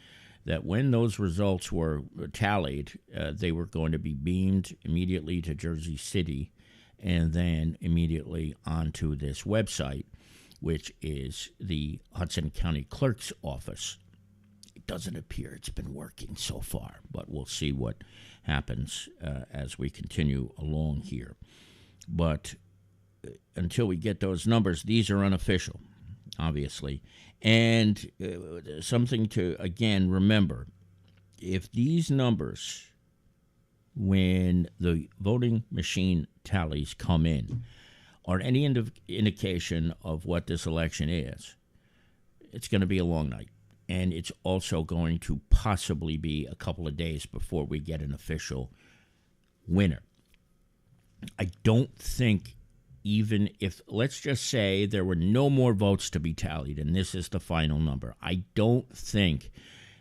that when those results were tallied, they were going to be beamed immediately to Jersey City and then immediately onto this website, which is the Hudson County Clerk's Office. It doesn't appear it's been working so far, but we'll see what happens as we continue along here. But until we get those numbers, these are unofficial, obviously. And something to, again, remember, if these numbers, when the voting machine tallies come in, are any indication of what this election is, it's going to be a long night. And it's also going to possibly be a couple of days before we get an official winner. I don't think, even if, let's just say there were no more votes to be tallied, and this is the final number, I don't think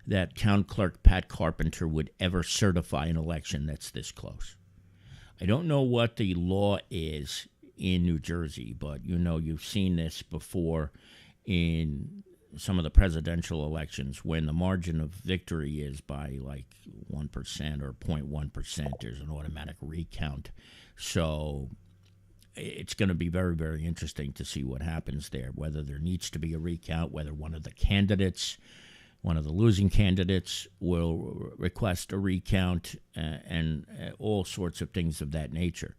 that Town Clerk Pat Carpenter would ever certify an election that's this close. I don't know what the law is in New Jersey, but you've seen this before in some of the presidential elections when the margin of victory is by like 1% or 0.1%. There's an automatic recount. So it's going to be very, very interesting to see what happens there, whether there needs to be a recount, whether one of the losing candidates will request a recount, and all sorts of things of that nature.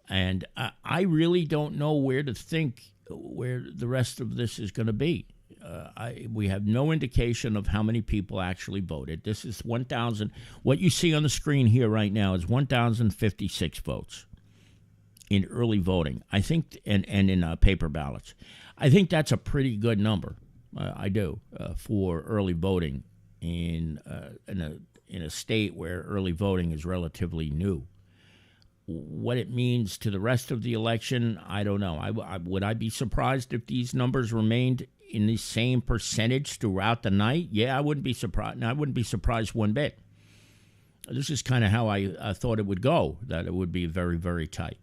And I really don't know where to think where the rest of this is going to be. We have no indication of how many people actually voted. This is 1,000. What you see on the screen here right now is 1,056 votes in early voting. I think, and in paper ballots. I think that's a pretty good number. I do for early voting in a state where early voting is relatively new. What it means to the rest of the election, I don't know. Would I be surprised if these numbers remained in the same percentage throughout the night? Yeah, I wouldn't be surprised. And I wouldn't be surprised one bit. This is kind of how I thought it would go, that it would be very, very tight.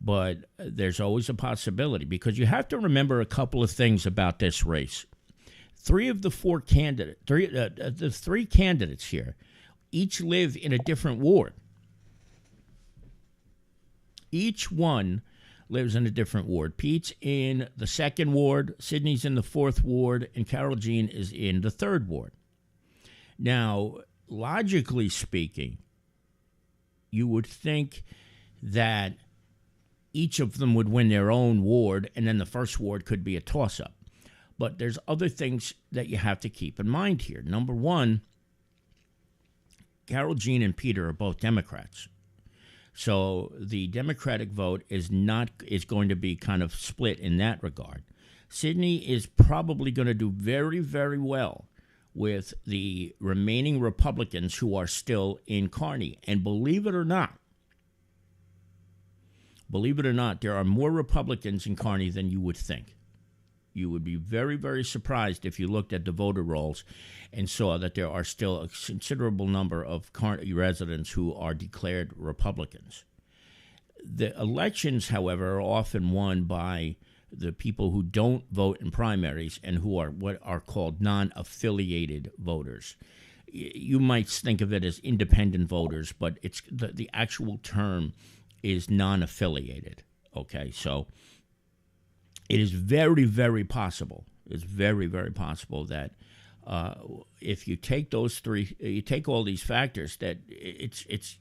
But there's always a possibility, because you have to remember a couple of things about this race. The three candidates here each live in a different ward. Each one lives in a different ward. Pete's in the 2nd ward, Sidney's in the 4th ward, and Carol Jean is in the 3rd ward. Now, logically speaking, you would think that each of them would win their own ward, and then the first ward could be a toss-up. But there's other things that you have to keep in mind here. Number one, Carol Jean and Peter are both Democrats. So the Democratic vote is going to be kind of split in that regard. Sidney is probably going to do very, very well with the remaining Republicans who are still in Kearney. And believe it or not, there are more Republicans in Kearney than you would think. You would be very, very surprised if you looked at the voter rolls and saw that there are still a considerable number of Kearney residents who are declared Republicans. The elections, however, are often won by the people who don't vote in primaries and who are what are called non-affiliated voters. You might think of it as independent voters, but it's the actual term is non-affiliated. Okay, so it is very, very possible. It's very, very possible that if you take those three, you take all these factors, that it's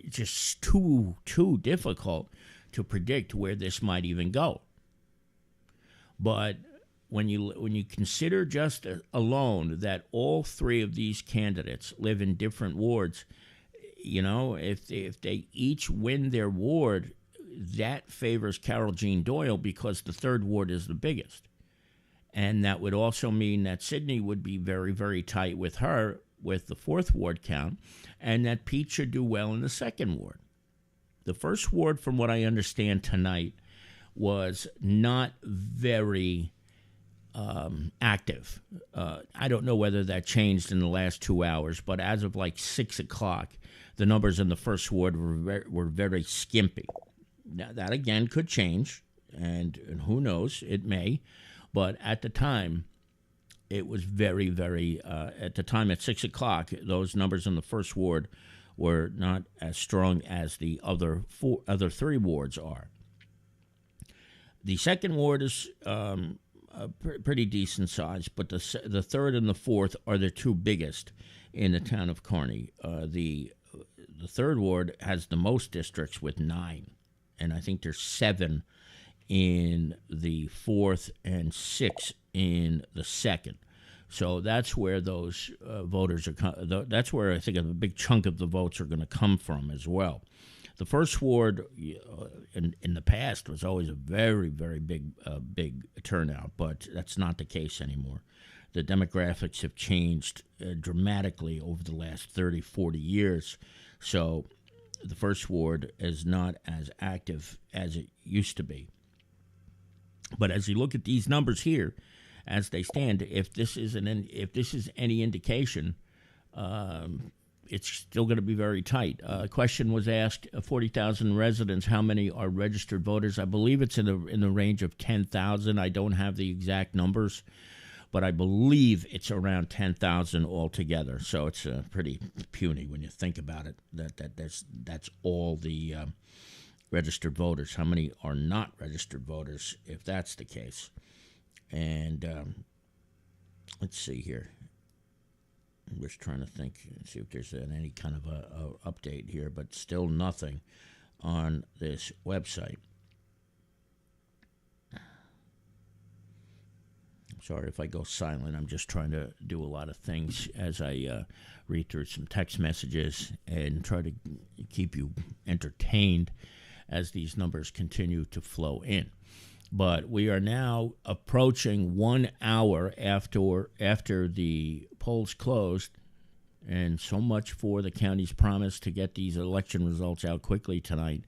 just too difficult to predict where this might even go. But when you consider just alone that all three of these candidates live in different wards, if they each win their ward, that favors Carol Jean Doyle because the third ward is the biggest. And that would also mean that Sidney would be very, very tight with her with the fourth ward count, and that Pete should do well in the second ward. The first ward, from what I understand tonight, was not very active. I don't know whether that changed in the last 2 hours, but as of like 6 o'clock, the numbers in the first ward were very skimpy. Now, that, again, could change, and who knows, it may. But at the time, it was very, very, at the time at 6 o'clock, those numbers in the first ward were not as strong as the other three wards are. The second ward is pretty decent size, but the third and the fourth are the two biggest in the town of Kearney. The third ward has the most districts with 9, and I think there's 7 in the fourth and 6 in the second. So that's where those voters are. That's where I think a big chunk of the votes are going to come from as well. The first ward in the past was always a very, very big turnout, but that's not the case anymore. The demographics have changed dramatically over the last 30, 40 years. So the first ward is not as active as it used to be. But as you look at these numbers here, as they stand, if this is any indication, it's still going to be very tight. A question was asked: 40,000 residents, how many are registered voters? I believe it's in the range of 10,000. I don't have the exact numbers, but I believe it's around 10,000 altogether. So it's pretty puny when you think about it. That's all the registered voters. How many are not registered voters, if that's the case? And let's see here. I'm just trying to think and see if there's any kind of a update here, but still nothing on this website. Sorry if I go silent. I'm just trying to do a lot of things as I read through some text messages and try to keep you entertained as these numbers continue to flow in. But we are now approaching 1 hour after the polls closed, and so much for the county's promise to get these election results out quickly tonight.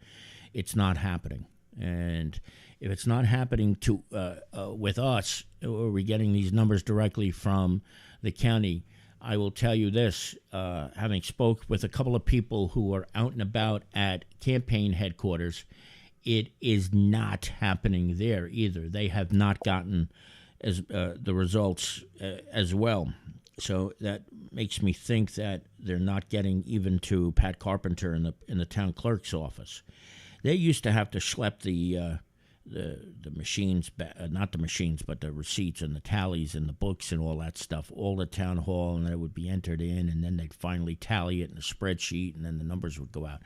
It's not happening. And if it's not happening with us, or we're getting these numbers directly from the county, I will tell you this, having spoke with a couple of people who are out and about at campaign headquarters, it is not happening there either. They have not gotten the results as well. So that makes me think that they're not getting even to Pat Carpenter in the town clerk's office. They used to have to schlep the the machines, not the machines, but the receipts and the tallies and the books and all that stuff, all the town hall, and then it would be entered in, and then they'd finally tally it in a spreadsheet, and then the numbers would go out.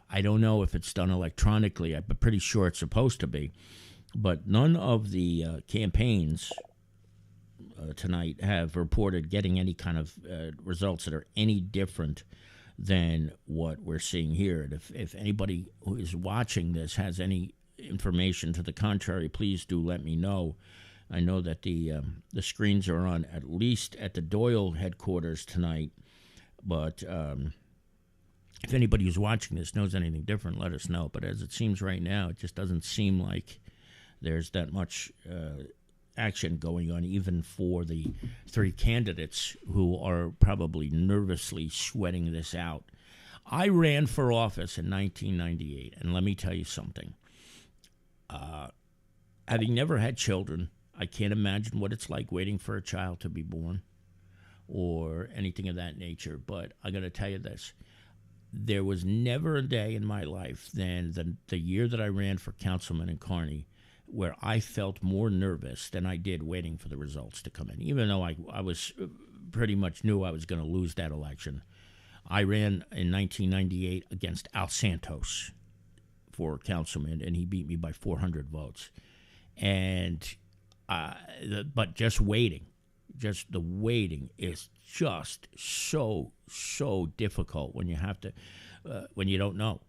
I don't know if it's done electronically. I'm pretty sure it's supposed to be, but none of the campaigns tonight have reported getting any kind of results that are any different than what we're seeing here. And if anybody who is watching this has any information to the contrary, please do let me know. I know that the screens are on at least at the Doyle headquarters tonight, but if anybody who's watching this knows anything different, let us know. But as it seems right now, it just doesn't seem like there's that much action going on, even for the three candidates who are probably nervously sweating this out. I ran for office in 1998, and let me tell you something. Having never had children, I can't imagine what it's like waiting for a child to be born or anything of that nature. But I got to tell you this. There was never a day in my life than the year that I ran for councilman in Kearney where I felt more nervous than I did waiting for the results to come in, even though I was pretty much knew I was going to lose that election. I ran in 1998 against Al Santos for councilman, and he beat me by 400 votes. And but just waiting, just the waiting is just so difficult when you have to, when you don't know.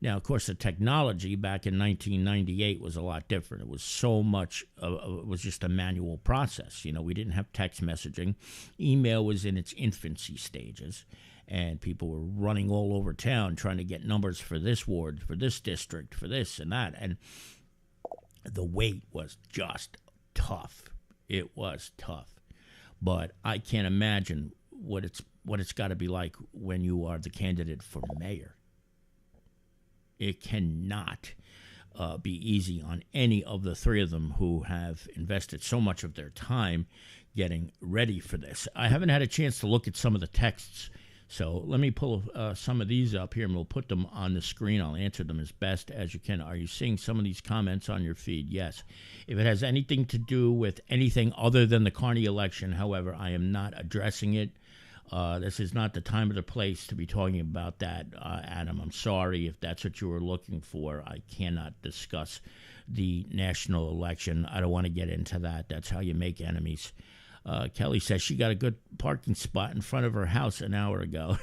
Now, of course, the technology back in 1998 was a lot different. It was so much, it was just a manual process. You know, we didn't have text messaging. Email was in its infancy stages, and people were running all over town trying to get numbers for this ward, for this district, for this and that. And the wait was just tough. It was tough. But I can't imagine what it's got to be like when you are the candidate for mayor. It cannot be easy on any of the three of them who have invested so much of their time getting ready for this. I haven't had a chance to look at some of the texts, so let me pull some of these up here, and we'll put them on the screen. I'll answer them as best as you can. Are you seeing some of these comments on your feed? Yes. If it has anything to do with anything other than the Kearney election, however, I am not addressing it. This is not the time or the place to be talking about that, Adam. I'm sorry if that's what you were looking for. I cannot discuss the national election. I don't want to get into that. That's how you make enemies. Kelly says she got a good parking spot in front of her house an hour ago.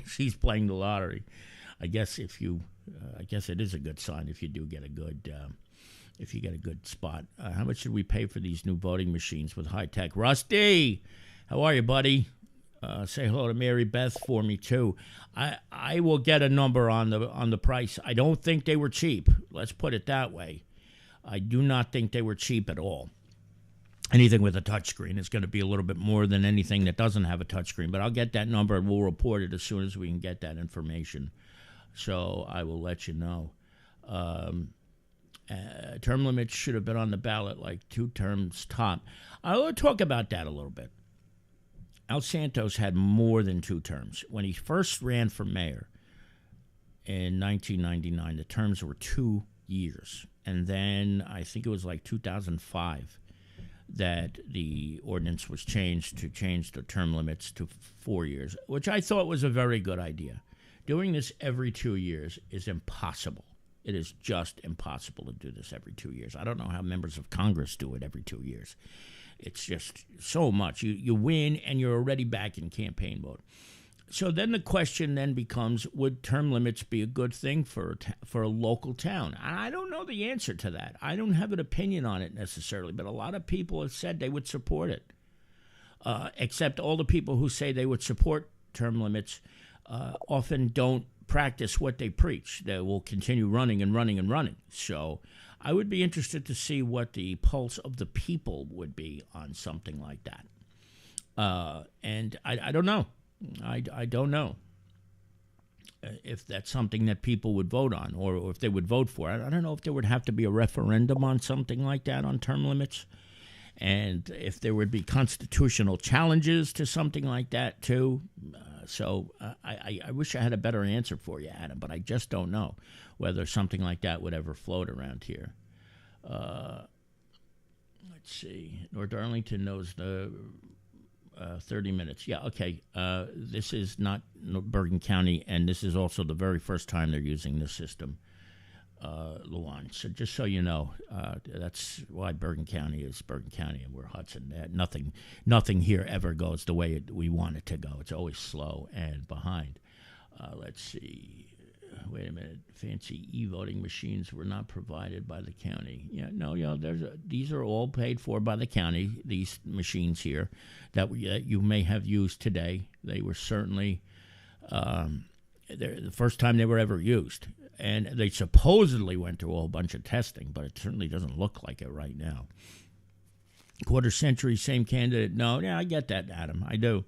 She's playing the lottery. I guess it is a good sign if you do get a good, if you get a good spot. How much should we pay for these new voting machines with high tech? Rusty, how are you, buddy? Say hello to Mary Beth for me too. I will get a number on the price. I don't think they were cheap. Let's put it that way. I do not think they were cheap at all. Anything with a touchscreen is going to be a little bit more than anything that doesn't have a touchscreen. But I'll get that number and we'll report it as soon as we can get that information. So I will let you know. Term limits should have been on the ballot like 2 terms top. I'll talk about that a little bit. Al Santos had more than 2 terms. When he first ran for mayor in 1999, the terms were 2 years. And then I think it was like 2005 that the ordinance was changed to change the term limits to 4 years, which I thought was a very good idea. Doing this every 2 years is impossible. It is just impossible to do this every 2 years. I don't know how members of Congress do it every 2 years. It's just so much. You win and you're already back in campaign mode. So then the question then becomes, would term limits be a good thing for a local town? I don't know the answer to that. I don't have an opinion on it necessarily, but a lot of people have said they would support it, except all the people who say they would support term limits often don't practice what they preach. They will continue running and running and running. So I would be interested to see what the pulse of the people would be on something like that. And I don't know. I don't know if that's something that people would vote on or if they would vote for. I don't know if there would have to be a referendum on something like that on term limits, and if there would be constitutional challenges to something like that too. So I wish I had a better answer for you, Adam, but I just don't know whether something like that would ever float around here. Let's see. North Arlington knows the 30 minutes. Yeah, okay. This is not Bergen County, and this is also the very first time they're using this system, Luan. So just so you know, that's why Bergen County is Bergen County, and we're Hudson. Nothing here ever goes the way we want it to go. It's always slow and behind. Let's see. Wait a minute. Fancy e-voting machines were not provided by the county. Yeah, no, these are all paid for by the county. These machines here that you may have used today, they were certainly the first time they were ever used, and they supposedly went through a whole bunch of testing, but it certainly doesn't look like it right now. Quarter century, same candidate. No, yeah, I get that, Adam. I do.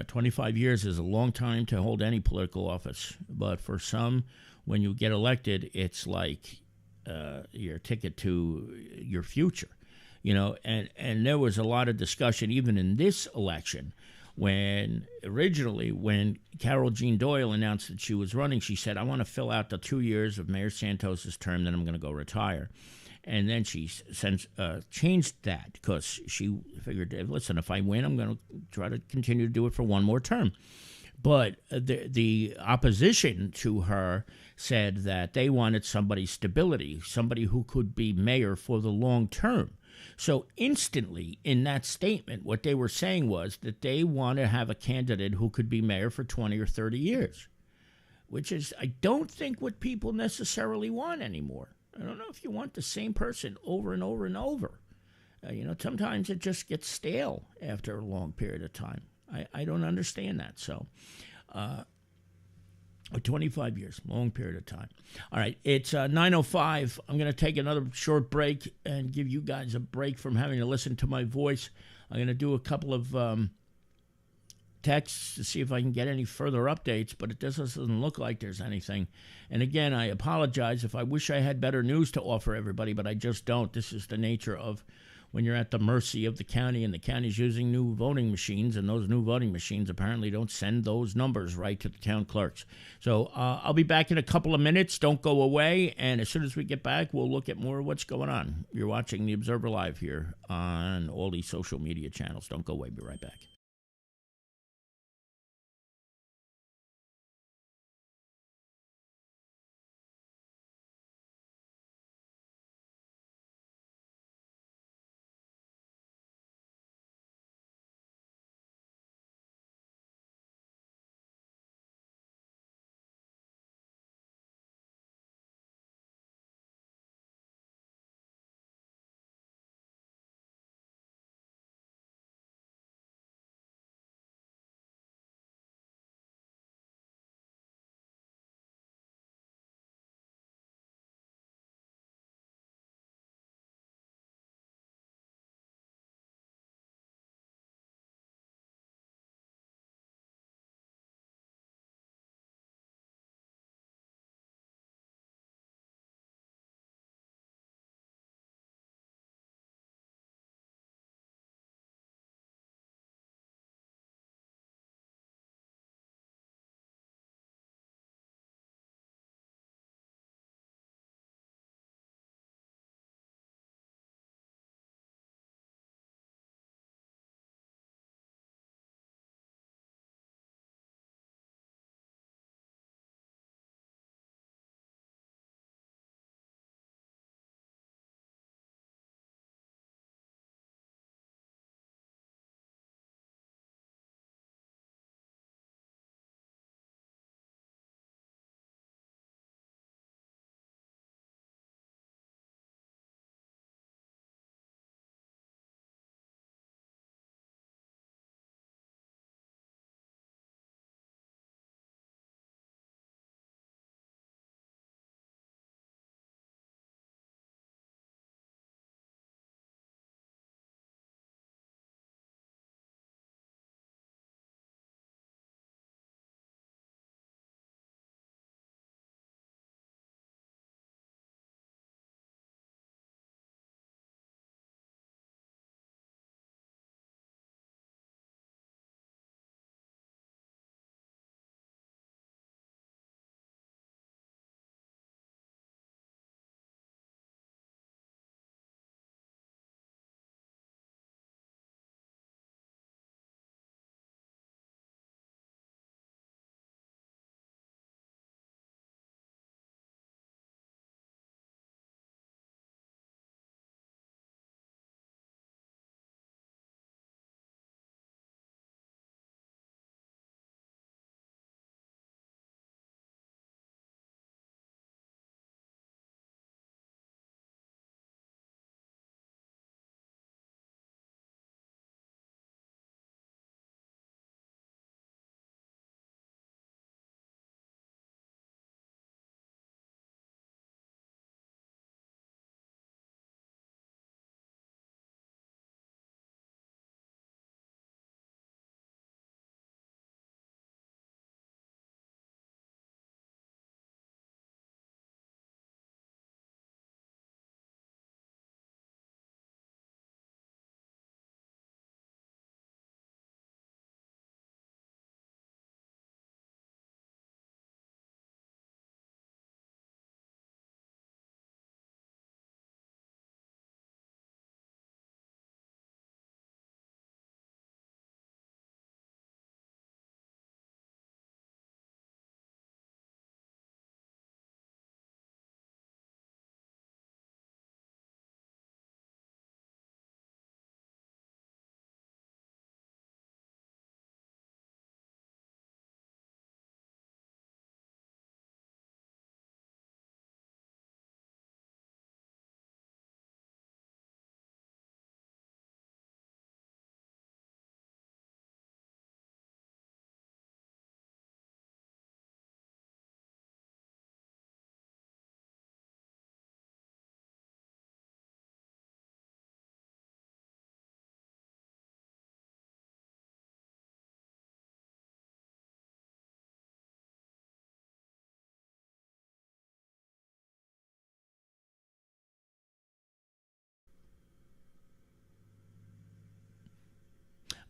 25 years is a long time to hold any political office, but for some, when you get elected, it's like your ticket to your future, and there was a lot of discussion even in this election when Carol Jean Doyle announced that she was running. She said, I want to fill out the 2 years of Mayor Santos's term, then I'm going to go retire. And then she since changed that because she figured, listen, if I win, I'm going to try to continue to do it for one more term. But the opposition to her said that they wanted somebody's stability, somebody who could be mayor for the long term. So instantly in that statement, what they were saying was that they want to have a candidate who could be mayor for 20 or 30 years, which is, I don't think, what people necessarily want anymore. I don't know if you want the same person over and over and over. Sometimes it just gets stale after a long period of time. I don't understand that. So, 25 years, long period of time. All right, it's 9:05. I'm going to take another short break and give you guys a break from having to listen to my voice. I'm going to do a couple of texts to see if I can get any further updates, but it doesn't look like there's anything. And again, I apologize if I wish I had better news to offer everybody, but I just don't. This is the nature of when you're at the mercy of the county, and the county's using new voting machines, and those new voting machines apparently don't send those numbers right to the town clerks. So I'll be back in a couple of minutes. Don't go away, and as soon as we get back, we'll look at more of what's going on. You're watching The Observer Live here on all these social media channels. Don't go away. Be right back.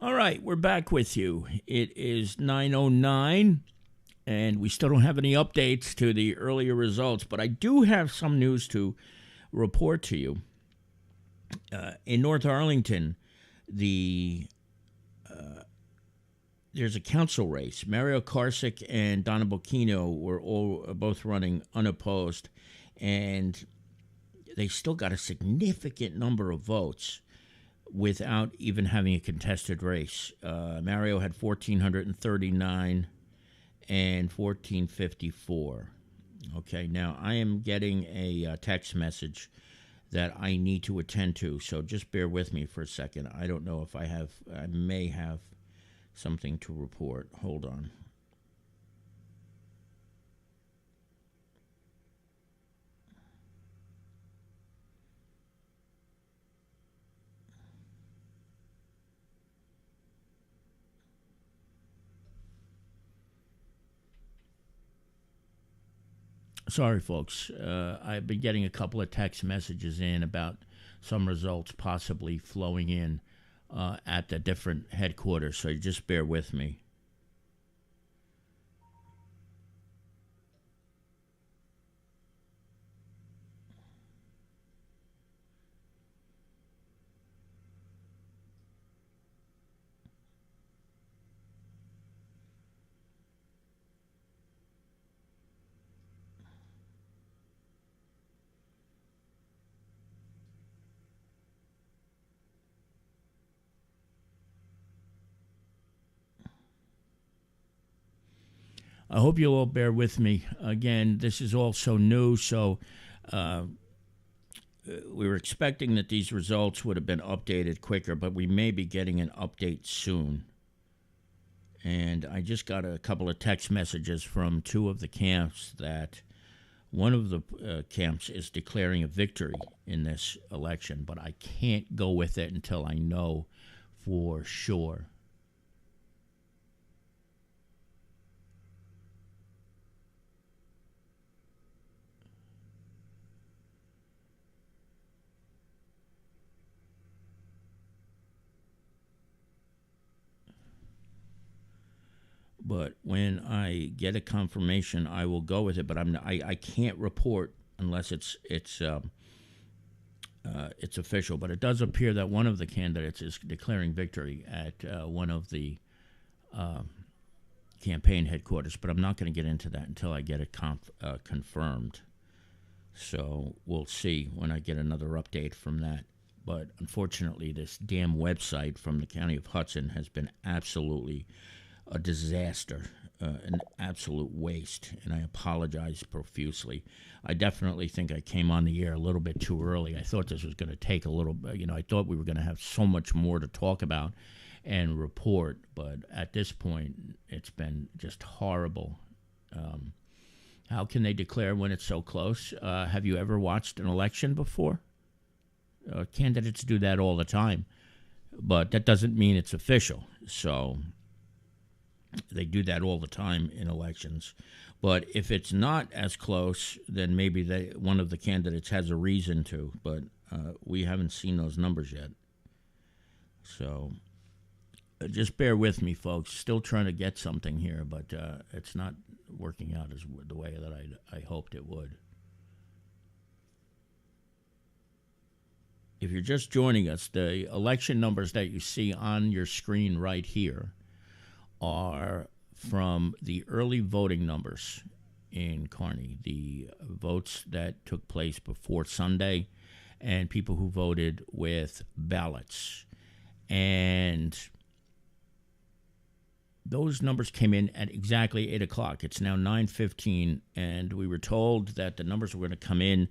All right, we're back with you. It is 9:09, and we still don't have any updates to the earlier results, but I do have some news to report to you. In North Arlington, there's a council race. Mario Karsick and Donna Bocchino were both running unopposed, and they still got a significant number of votes without even having a contested race. Mario had 1,439 and 1,454. Okay, now I am getting a text message that I need to attend to, so just bear with me for a second. I don't know if I may have something to report. Hold on. Sorry, folks. I've been getting a couple of text messages in about some results possibly flowing in at the different headquarters, so just bear with me. I hope you'll all bear with me. Again, this is all so new, so we were expecting that these results would have been updated quicker, but we may be getting an update soon. And I just got a couple of text messages from two of the camps that one of the camps is declaring a victory in this election, but I can't go with it until I know for sure. But when I get a confirmation, I will go with it. But I can't report unless it's official. But it does appear that one of the candidates is declaring victory at one of the campaign headquarters. But I'm not going to get into that until I get it confirmed. So we'll see when I get another update from that. But unfortunately, this damn website from the County of Hudson has been absolutely a disaster, an absolute waste, and I apologize profusely. I definitely think I came on the air a little bit too early. I thought this was going to take a little bit, I thought we were going to have so much more to talk about and report, but at this point, it's been just horrible. How can they declare when it's so close? Have you ever watched an election before? Candidates do that all the time, but that doesn't mean it's official, so they do that all the time in elections. But if it's not as close, then maybe one of the candidates has a reason to. But we haven't seen those numbers yet. So just bear with me, folks. Still trying to get something here, but it's not working out as the way that I hoped it would. If you're just joining us, the election numbers that you see on your screen right here are from the early voting numbers in Kearney, the votes that took place before Sunday, and people who voted with ballots. And those numbers came in at exactly 8 o'clock. It's now 9:15, and we were told that the numbers were going to come in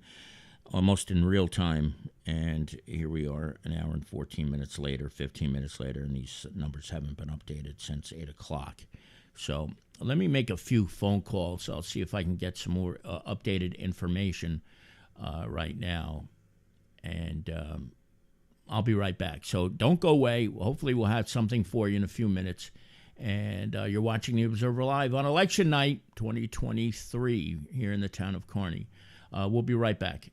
almost in real time, and here we are an hour and 14 minutes later, 15 minutes later, and these numbers haven't been updated since 8 o'clock. So let me make a few phone calls. I'll see if I can get some more updated information right now, and I'll be right back. So don't go away. Hopefully we'll have something for you in a few minutes. And you're watching The Observer Live on Election Night 2023 here in the town of Kearney. We'll be right back.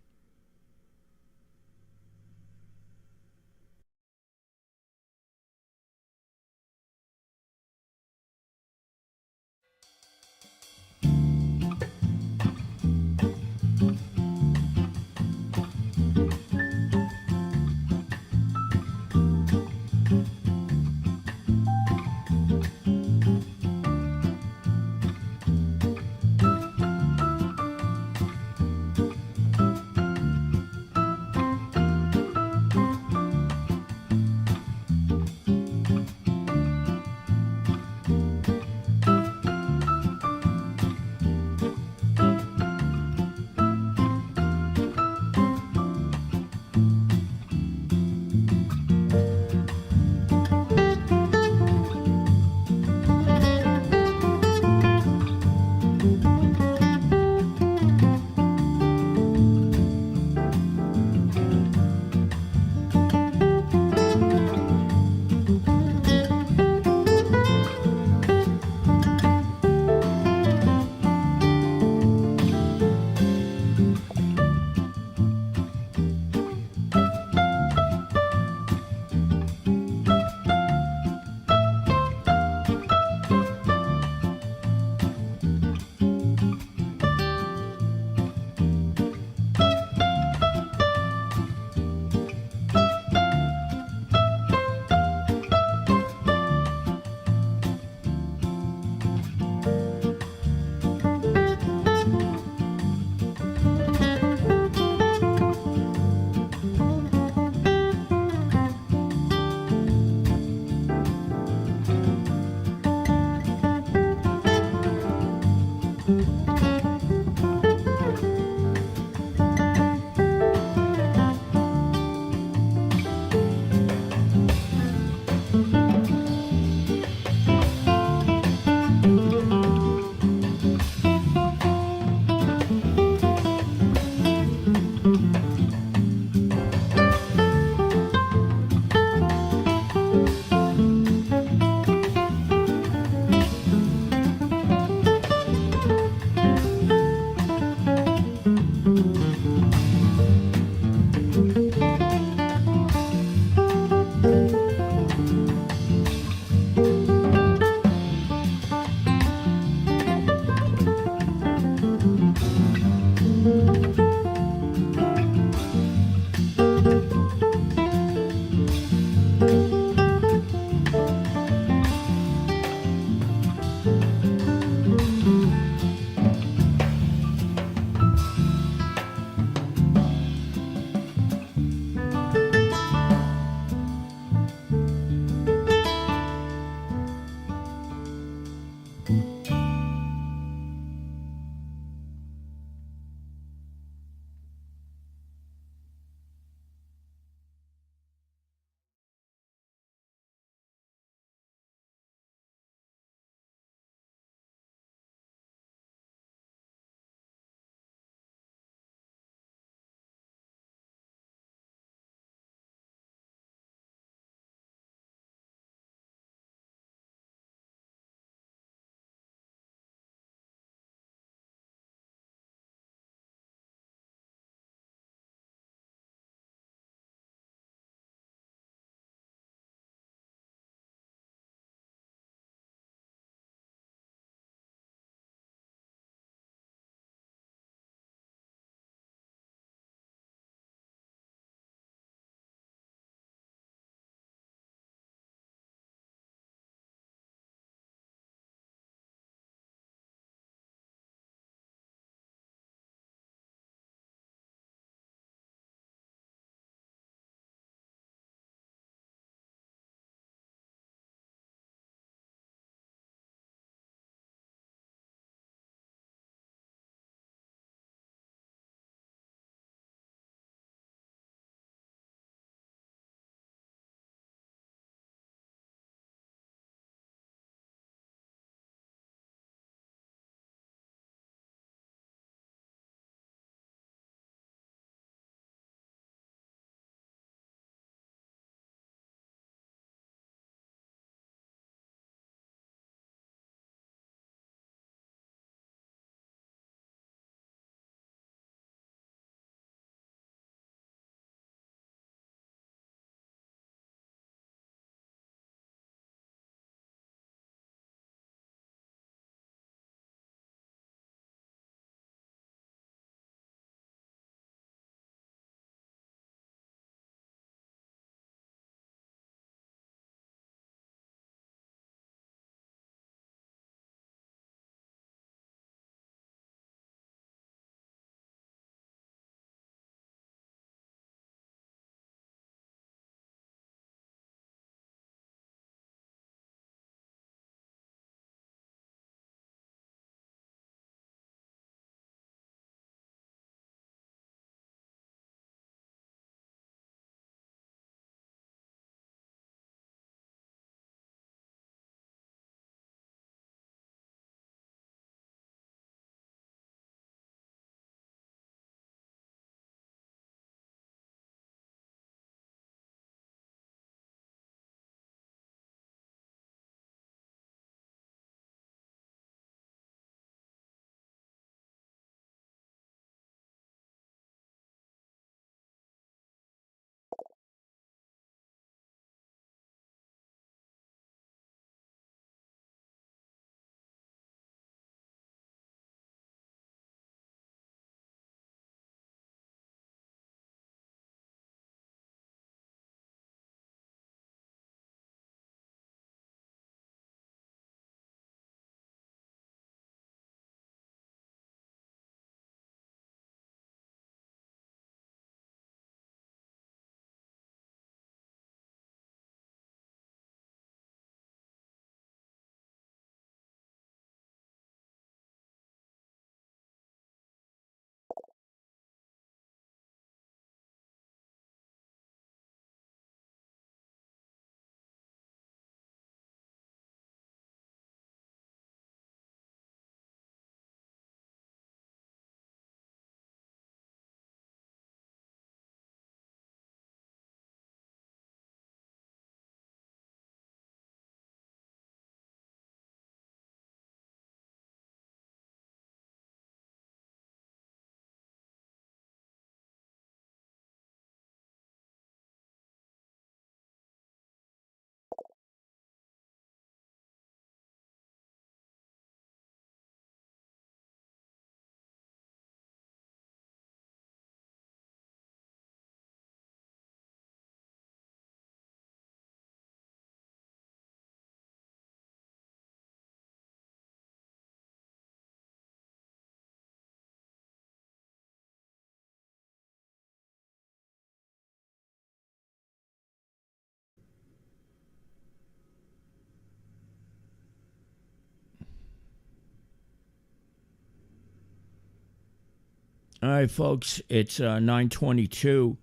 All right, folks, it's 9:22,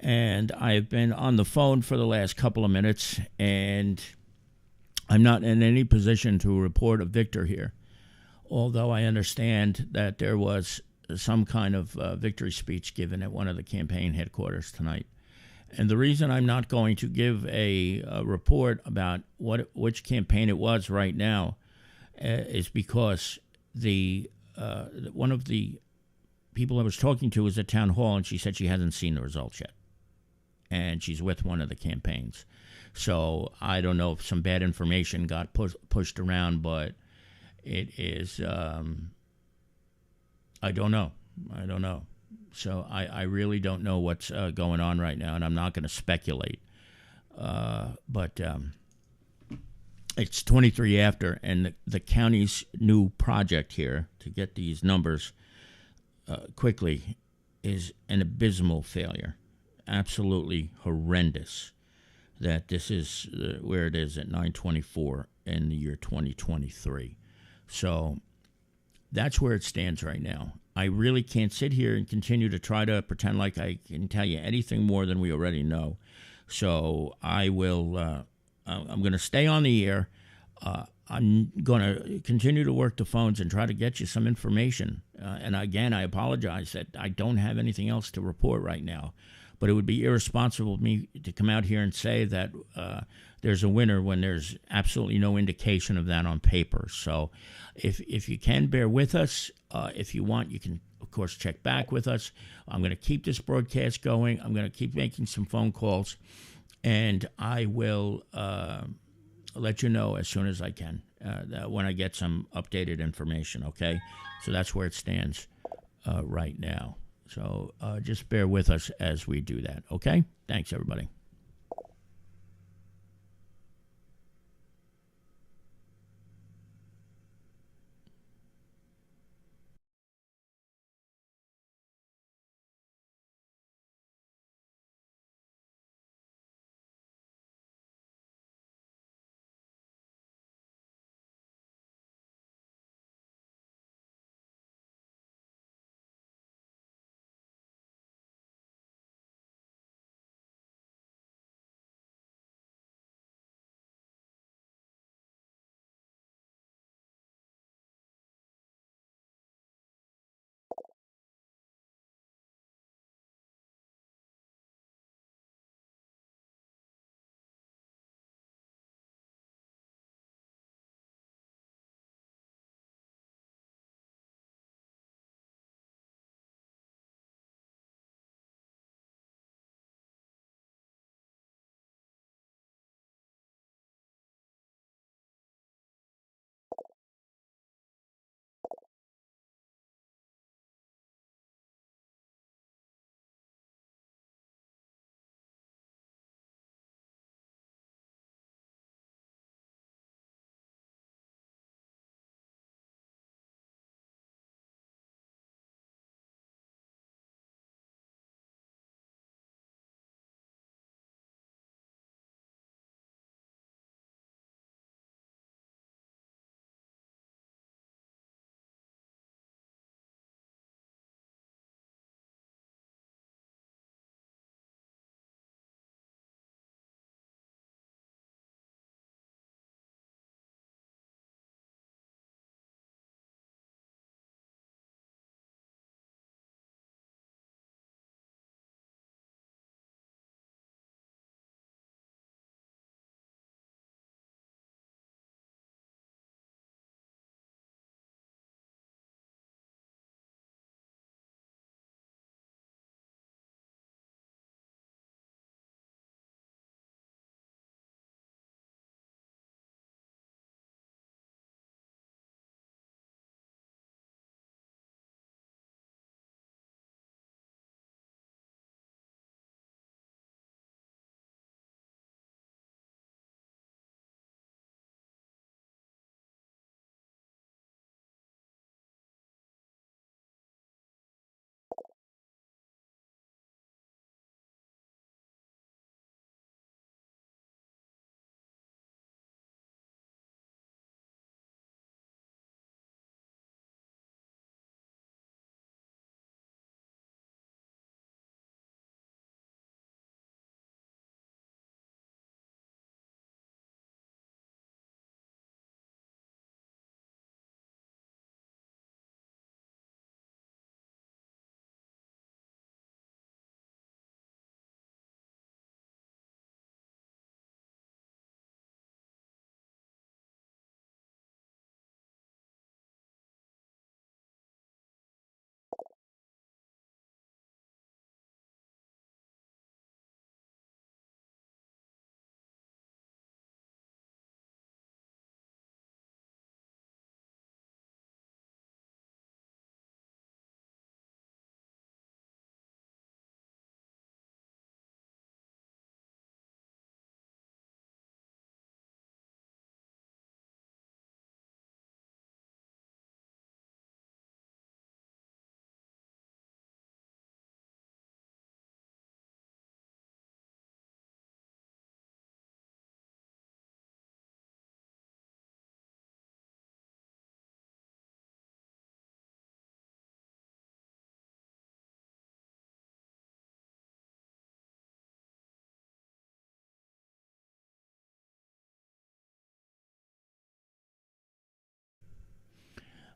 and I've been on the phone for the last couple of minutes, and I'm not in any position to report a victor here, although I understand that there was some kind of victory speech given at one of the campaign headquarters tonight. And the reason I'm not going to give a report about which campaign it was right now is because the one of the people I was talking to was at town hall, and she said she hasn't seen the results yet, and she's with one of the campaigns. So I don't know if some bad information got pushed around, but it is. I don't know. So I really don't know what's going on right now, and I'm not going to speculate. But it's 23 after, and the county's new project here to get these numbers quickly is an abysmal failure. Absolutely horrendous that this is where it is at 9:24 in the year 2023. So that's where it stands right now. I really can't sit here and continue to try to pretend like I can tell you anything more than we already know. So I will. I'm going to stay on the air. I'm going to continue to work the phones and try to get you some information. And again, I apologize that I don't have anything else to report right now. But it would be irresponsible of me to come out here and say that there's a winner when there's absolutely no indication of that on paper. So if you can bear with us, if you want, you can, of course, check back with us. I'm going to keep this broadcast going. I'm going to keep making some phone calls. And I will let you know as soon as I can when I get some updated information, okay? So that's where it stands right now. So just bear with us as we do that, okay? Thanks, everybody.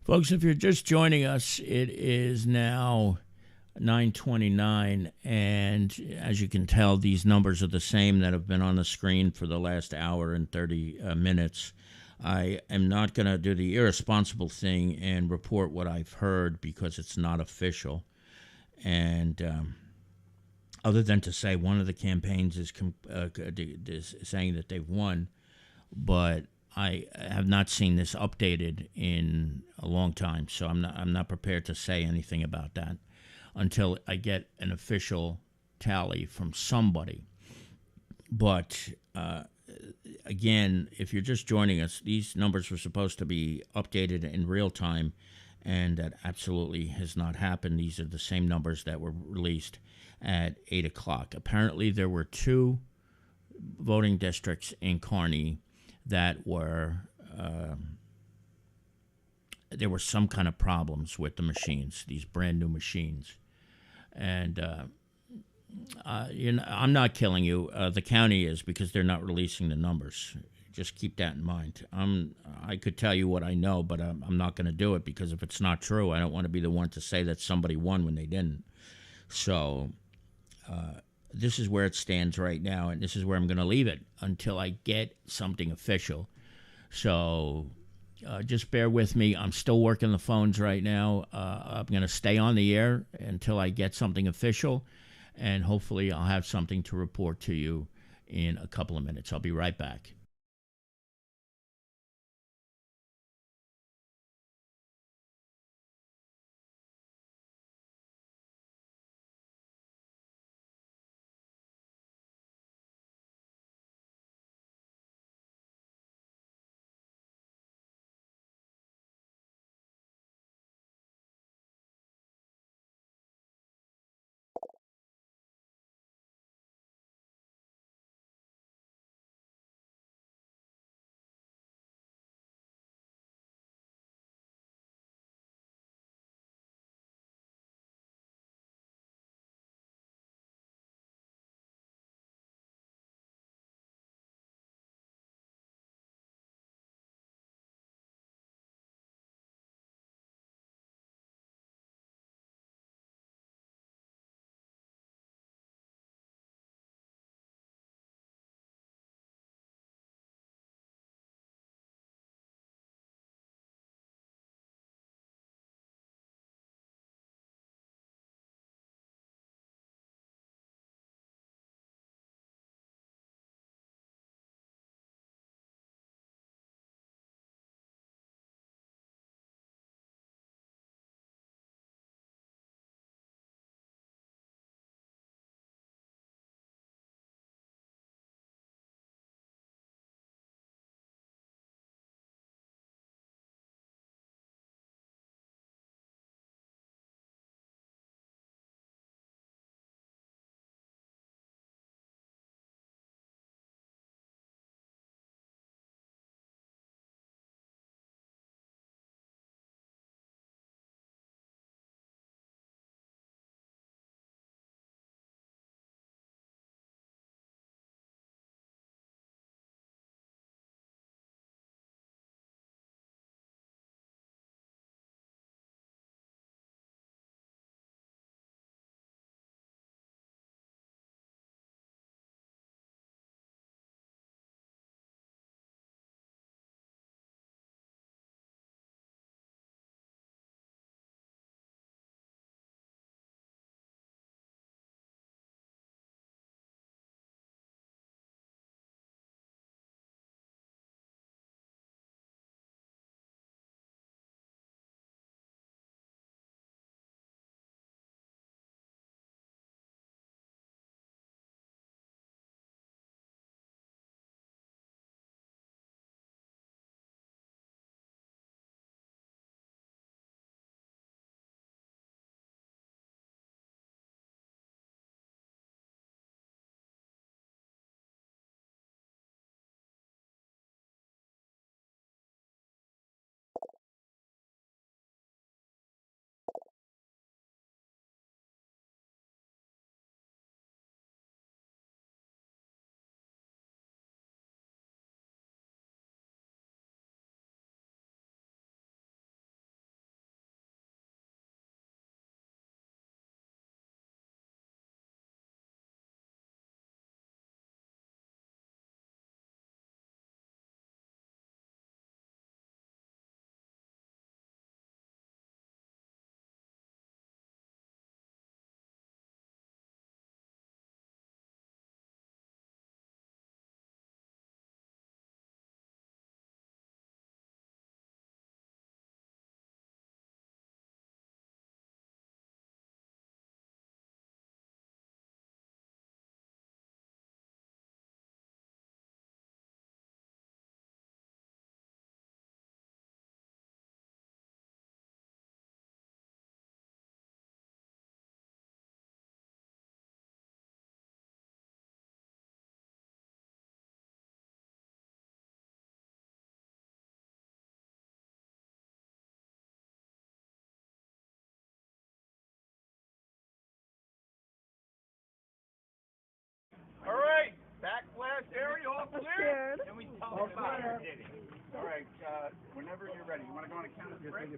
Folks, if you're just joining us, it is now 9:29, and as you can tell, these numbers are the same that have been on the screen for the last hour and 30 minutes. I am not going to do the irresponsible thing and report what I've heard because it's not official. And other than to say one of the campaigns is saying that they've won, but I have not seen this updated in a long time, so I'm not prepared to say anything about that until I get an official tally from somebody. But again, if you're just joining us, these numbers were supposed to be updated in real time, and that absolutely has not happened. These are the same numbers that were released at 8 o'clock. Apparently, there were two voting districts in Kearney that were there were some kind of problems with the machines, these brand new machines. And I'm not killing you. The county is, because they're not releasing the numbers. Just keep that in mind. I could tell you what I know, but I'm not going to do it, because if it's not true, I don't want to be the one to say that somebody won when they didn't. So this is where it stands right now, and this is where I'm going to leave it until I get something official. So just bear with me. I'm still working the phones right now. I'm going to stay on the air until I get something official, and hopefully I'll have something to report to you in a couple of minutes. I'll be right back. All right, whenever you're ready. You want to go on a count of three?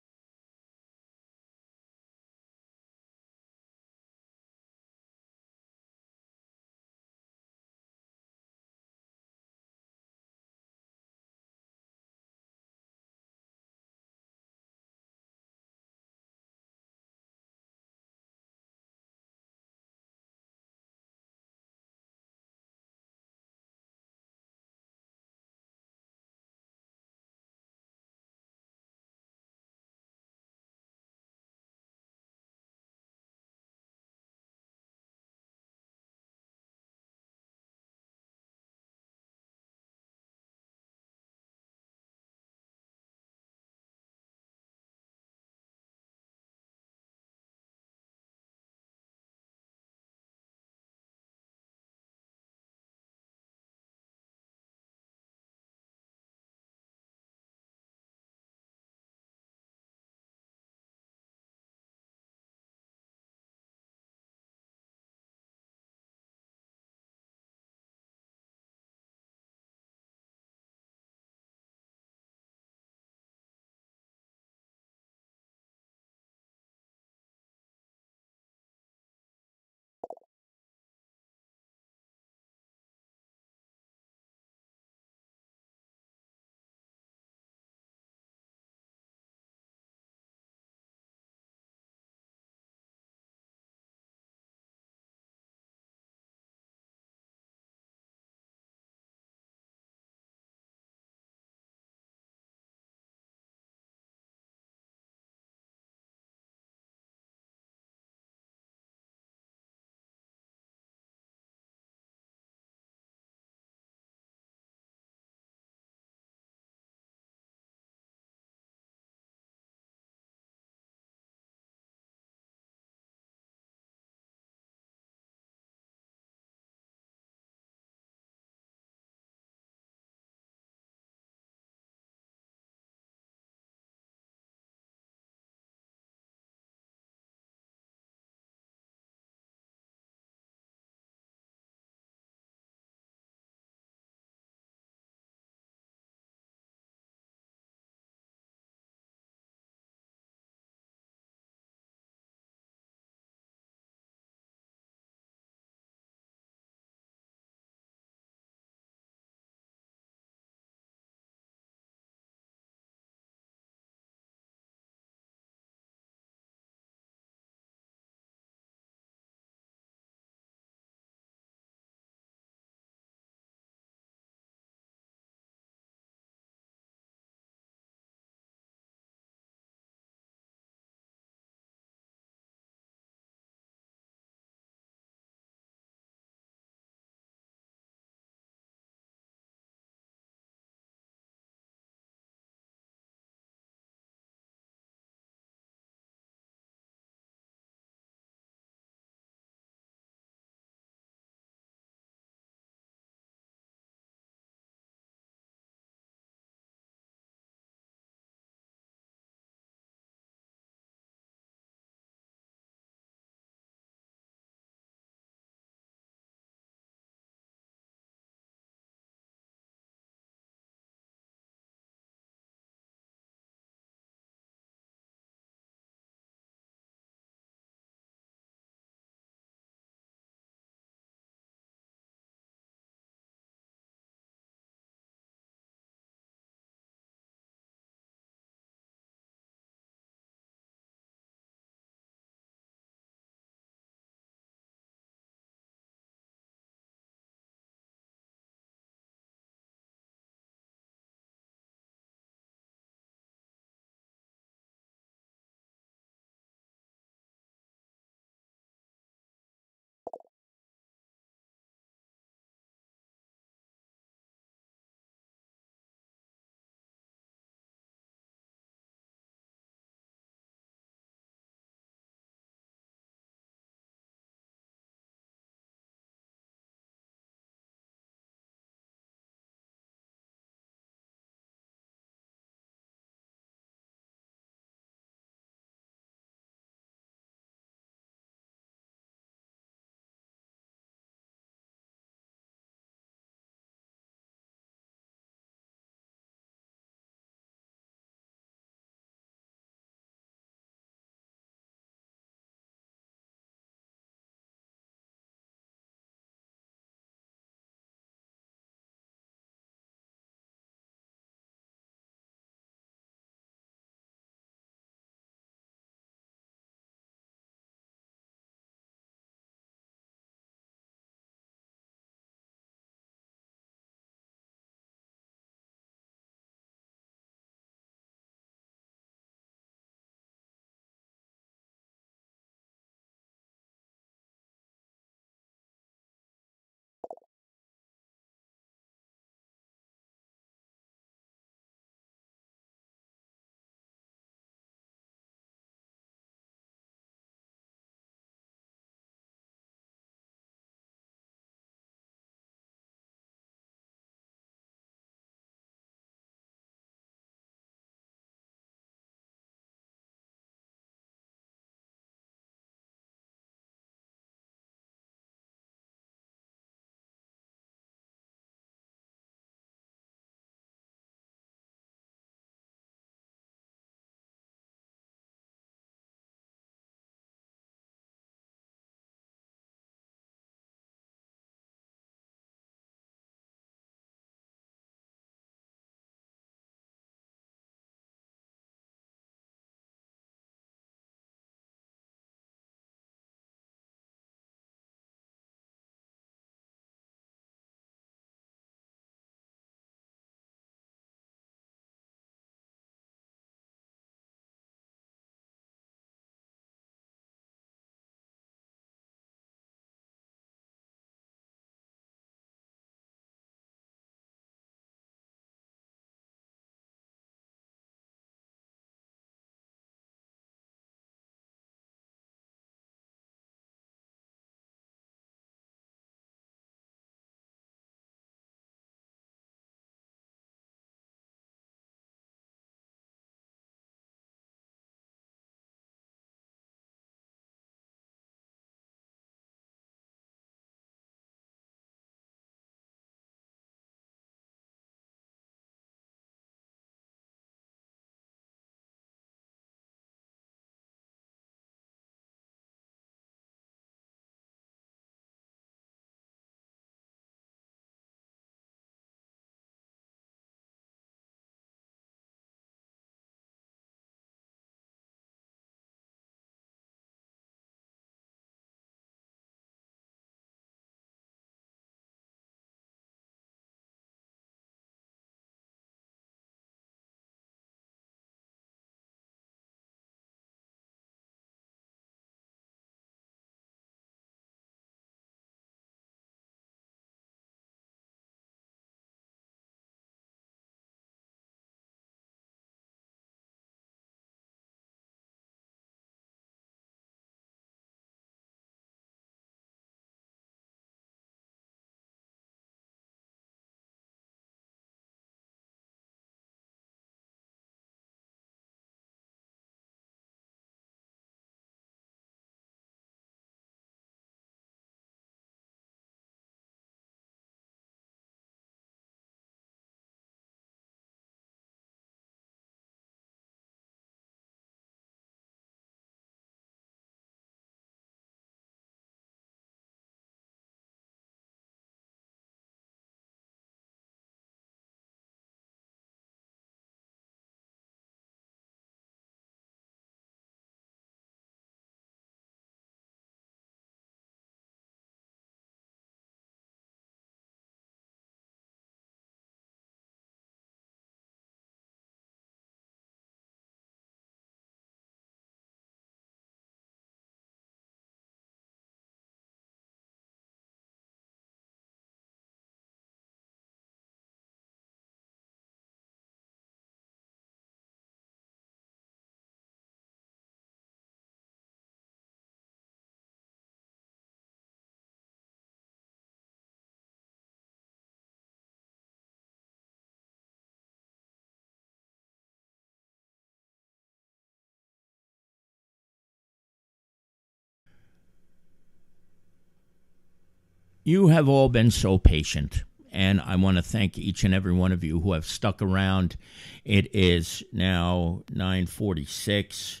You have all been so patient, and I want to thank each and every one of you who have stuck around. It is now 9:46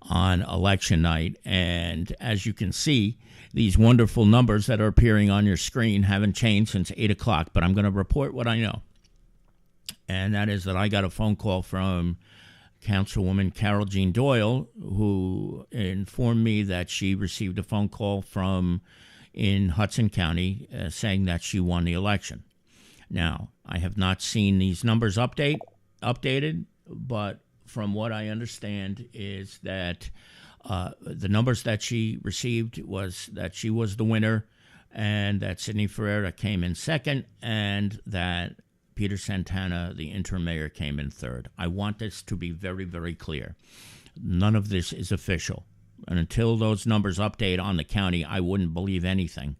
on election night, and as you can see, these wonderful numbers that are appearing on your screen haven't changed since 8 o'clock, but I'm going to report what I know, and that is that I got a phone call from Councilwoman Carol Jean Doyle, who informed me that she received a phone call from in Hudson County saying that she won the election. Now, I have not seen these numbers updated, but from what I understand is that the numbers that she received was that she was the winner and that Sidney Ferreira came in second and that Peter Santana, the interim mayor, came in third. I want this to be very, very clear. None of this is official. And until those numbers update on the county, I wouldn't believe anything.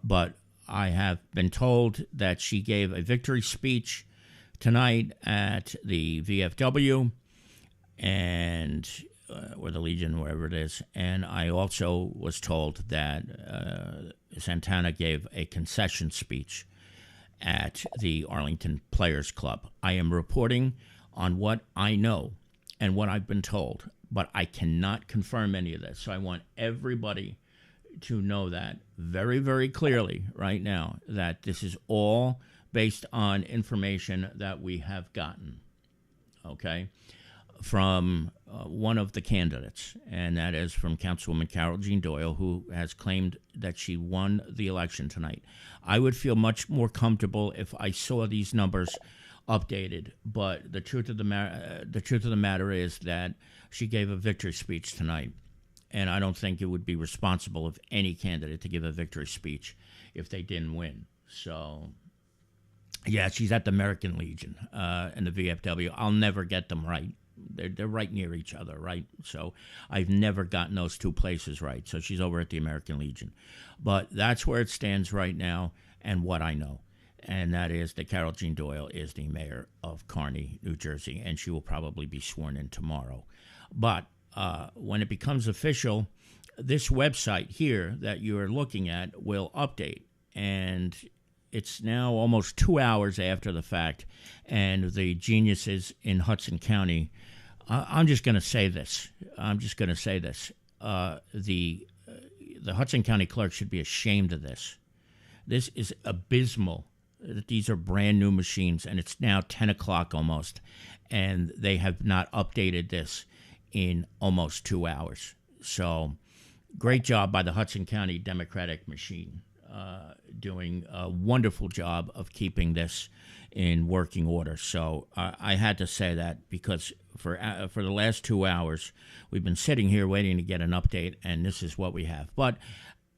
But I have been told that she gave a victory speech tonight at the VFW and or the Legion, wherever it is. And I also was told that Santana gave a concession speech at the Arlington Players Club. I am reporting on what I know and what I've been told, but I cannot confirm any of this. So I want everybody to know that very, very clearly right now, that this is all based on information that we have gotten, okay, from one of the candidates, and that is from Councilwoman Carol Jean Doyle, who has claimed that she won the election tonight. I would feel much more comfortable if I saw these numbers updated, but the truth of the matter is that she gave a victory speech tonight, and I don't think it would be responsible of any candidate to give a victory speech if they didn't win. So, yeah, she's at the American Legion and the VFW. I'll never get them right. They're right near each other, right? So I've never gotten those two places right. So she's over at the American Legion. But that's where it stands right now and what I know. And that is that Carol Jean Doyle is the mayor of Kearny, New Jersey, and she will probably be sworn in tomorrow. But when it becomes official, this website here that you're looking at will update. And it's now almost 2 hours after the fact, and the geniuses in Hudson County, I'm just going to say this. The Hudson County clerk should be ashamed of this. This is abysmal. These are brand new machines, and it's now 10 o'clock almost, and they have not updated this in almost 2 hours. So great job by the Hudson County Democratic machine. Doing a wonderful job of keeping this in working order. So I had to say that because for the last 2 hours, we've been sitting here waiting to get an update, and this is what we have. But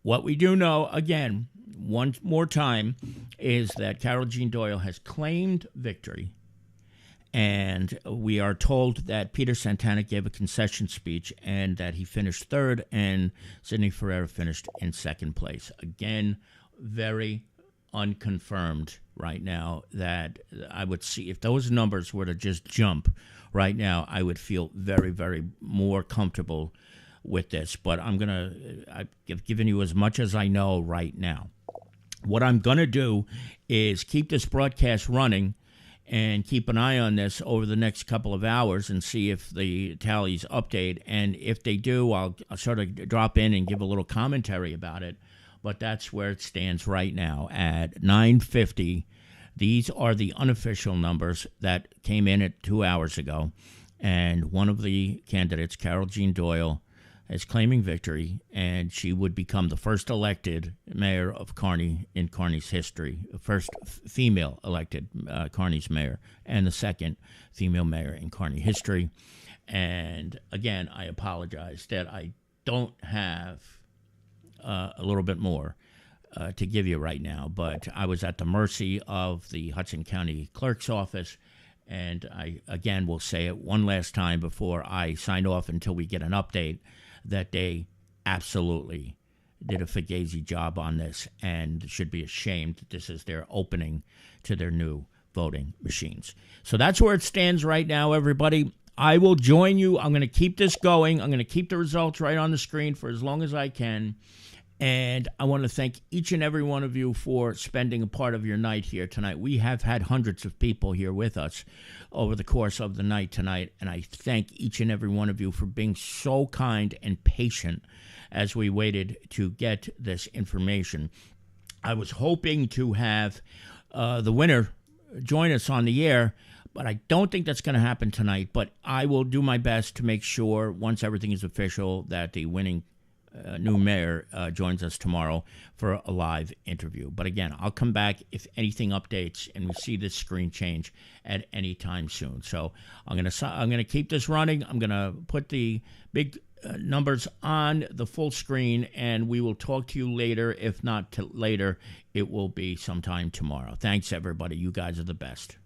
what we do know, again, one more time, is that Carol Jean Doyle has claimed victory, and we are told that Peter Santana gave a concession speech and that he finished third, and Sidney Ferreira finished in second place. Again, very unconfirmed right now. That I would see if those numbers were to just jump right now, I would feel very, very more comfortable with this. But I've given you as much as I know right now. What I'm going to do is keep this broadcast running and keep an eye on this over the next couple of hours and see if the tallies update. And if they do, I'll sort of drop in and give a little commentary about it. But that's where it stands right now at 9:50. These are the unofficial numbers that came in at 2 hours ago. And one of the candidates, Carol Jean Doyle, is claiming victory, and she would become the first elected mayor of Kearny in Kearny's history, the first female elected Kearny's mayor, and the second female mayor in Kearny history. And again, I apologize that I don't have a little bit more to give you right now, but I was at the mercy of the Hudson County Clerk's office, and I, again, will say it one last time before I sign off until we get an update, that they absolutely did a fugazi job on this and should be ashamed that this is their opening to their new voting machines. So that's where it stands right now, everybody. I will join you. I'm going to keep this going. I'm going to keep the results right on the screen for as long as I can. And I want to thank each and every one of you for spending a part of your night here tonight. We have had hundreds of people here with us over the course of the night tonight, and I thank each and every one of you for being so kind and patient as we waited to get this information. I was hoping to have the winner join us on the air, but I don't think that's going to happen tonight. But I will do my best to make sure, once everything is official, that the winning new mayor joins us tomorrow for a live interview. But again, I'll come back if anything updates and we see this screen change at any time soon. So I'm gonna keep this running. I'm gonna put the big numbers on the full screen, and we will talk to you later. If not later, it will be sometime tomorrow. Thanks, everybody. You guys are the best.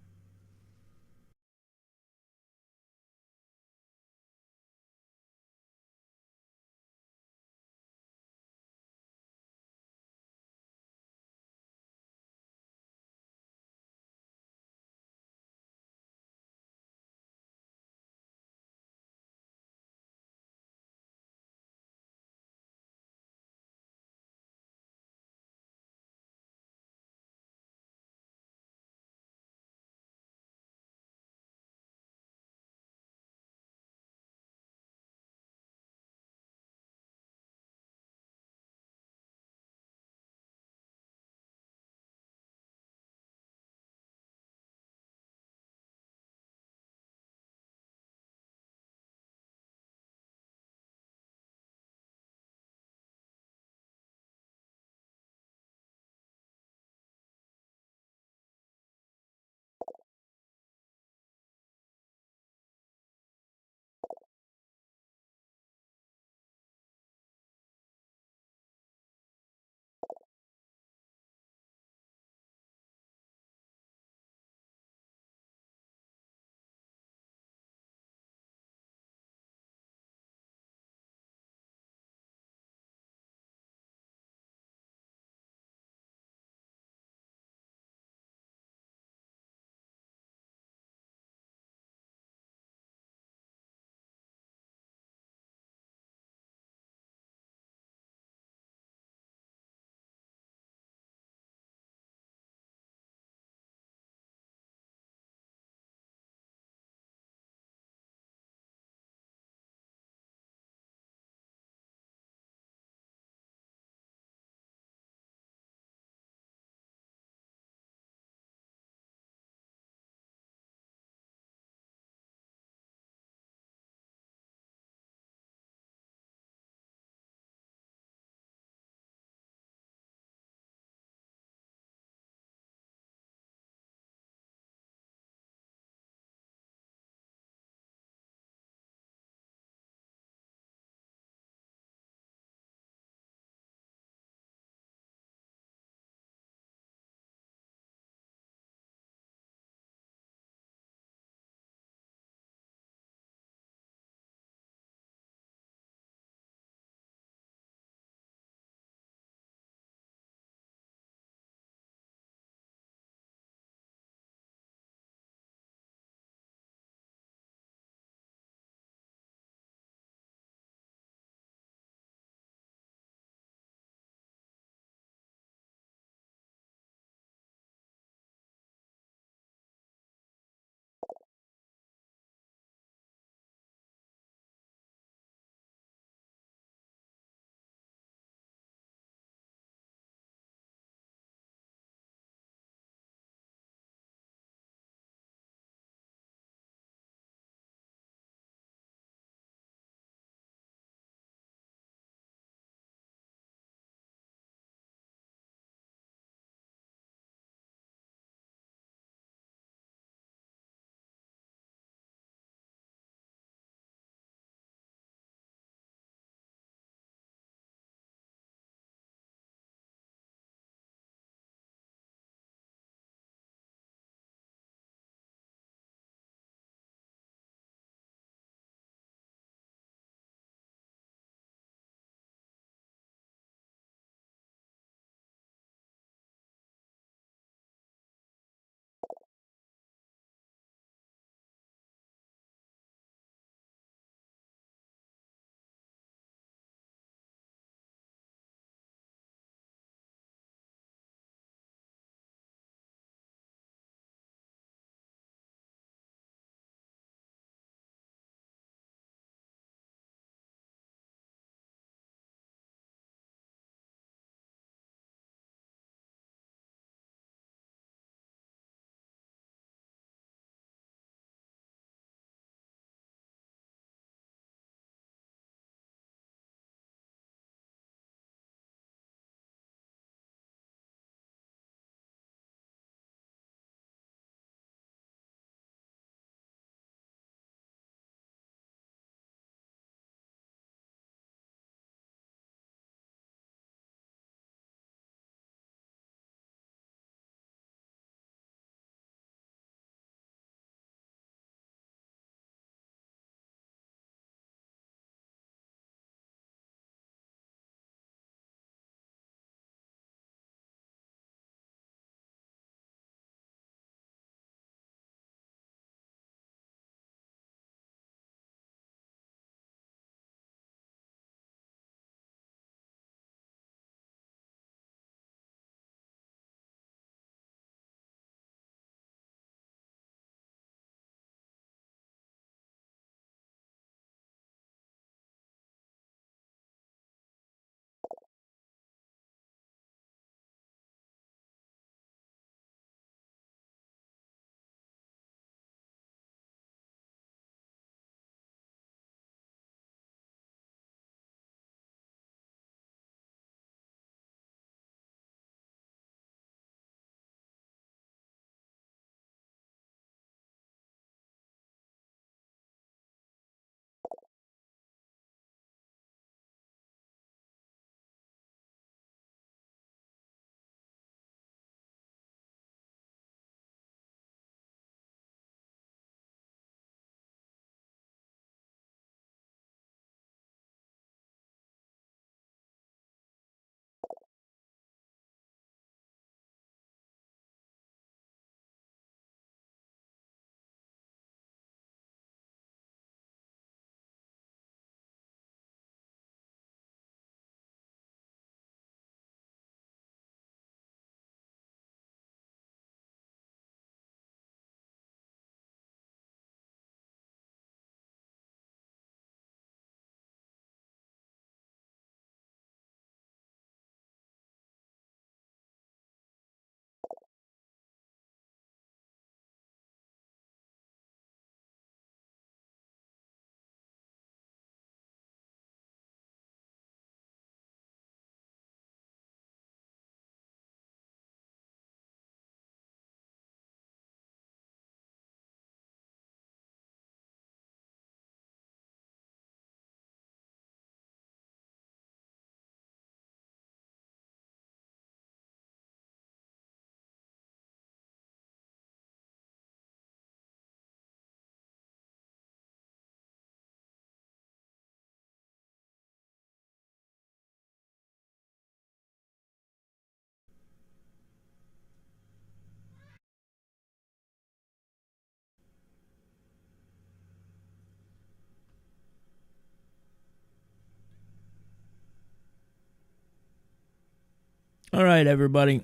All right, everybody.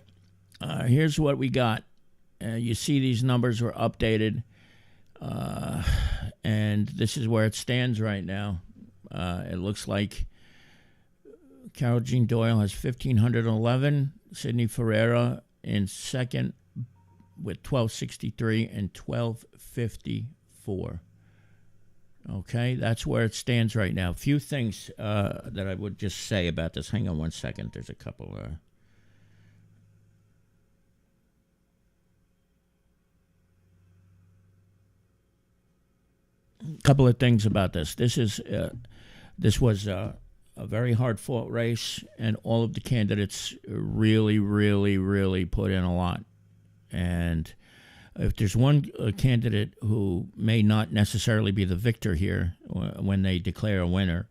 Here's what we got. You see these numbers were updated, and this is where it stands right now. It looks like Carol Jean Doyle has 1,511. Sydney Ferreira in second with 1,263 and 1,254. Okay, that's where it stands right now. A few things that I would just say about this. Hang on one second. There's a couple. Couple of things about this. This was a very hard fought race, and all of the candidates really put in a lot. And if there's one candidate who may not necessarily be the victor here when they declare a winner,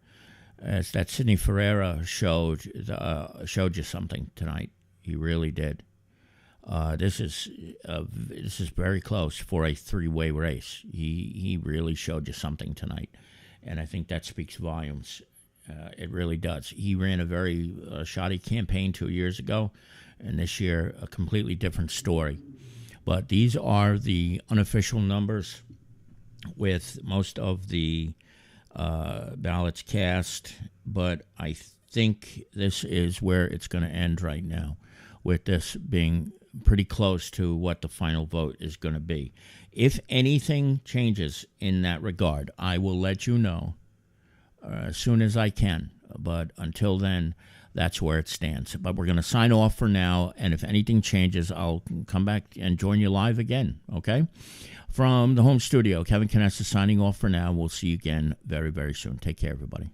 as that Sydney Ferreira showed you something tonight. He really did. This is very close for a three-way race. He really showed you something tonight, and I think that speaks volumes. It really does. He ran a very shoddy campaign 2 years ago, and this year a completely different story. But these are the unofficial numbers with most of the ballots cast. But I think this is where it's going to end right now, with this being pretty close to what the final vote is going to be. If anything changes in that regard, I will let you know as soon as I can. But until then, that's where it stands. But we're going to sign off for now, and if anything changes, I'll come back and join you live again, okay? From the home studio, Kevin Canessa signing off for now. We'll see you again very soon. Take care, everybody.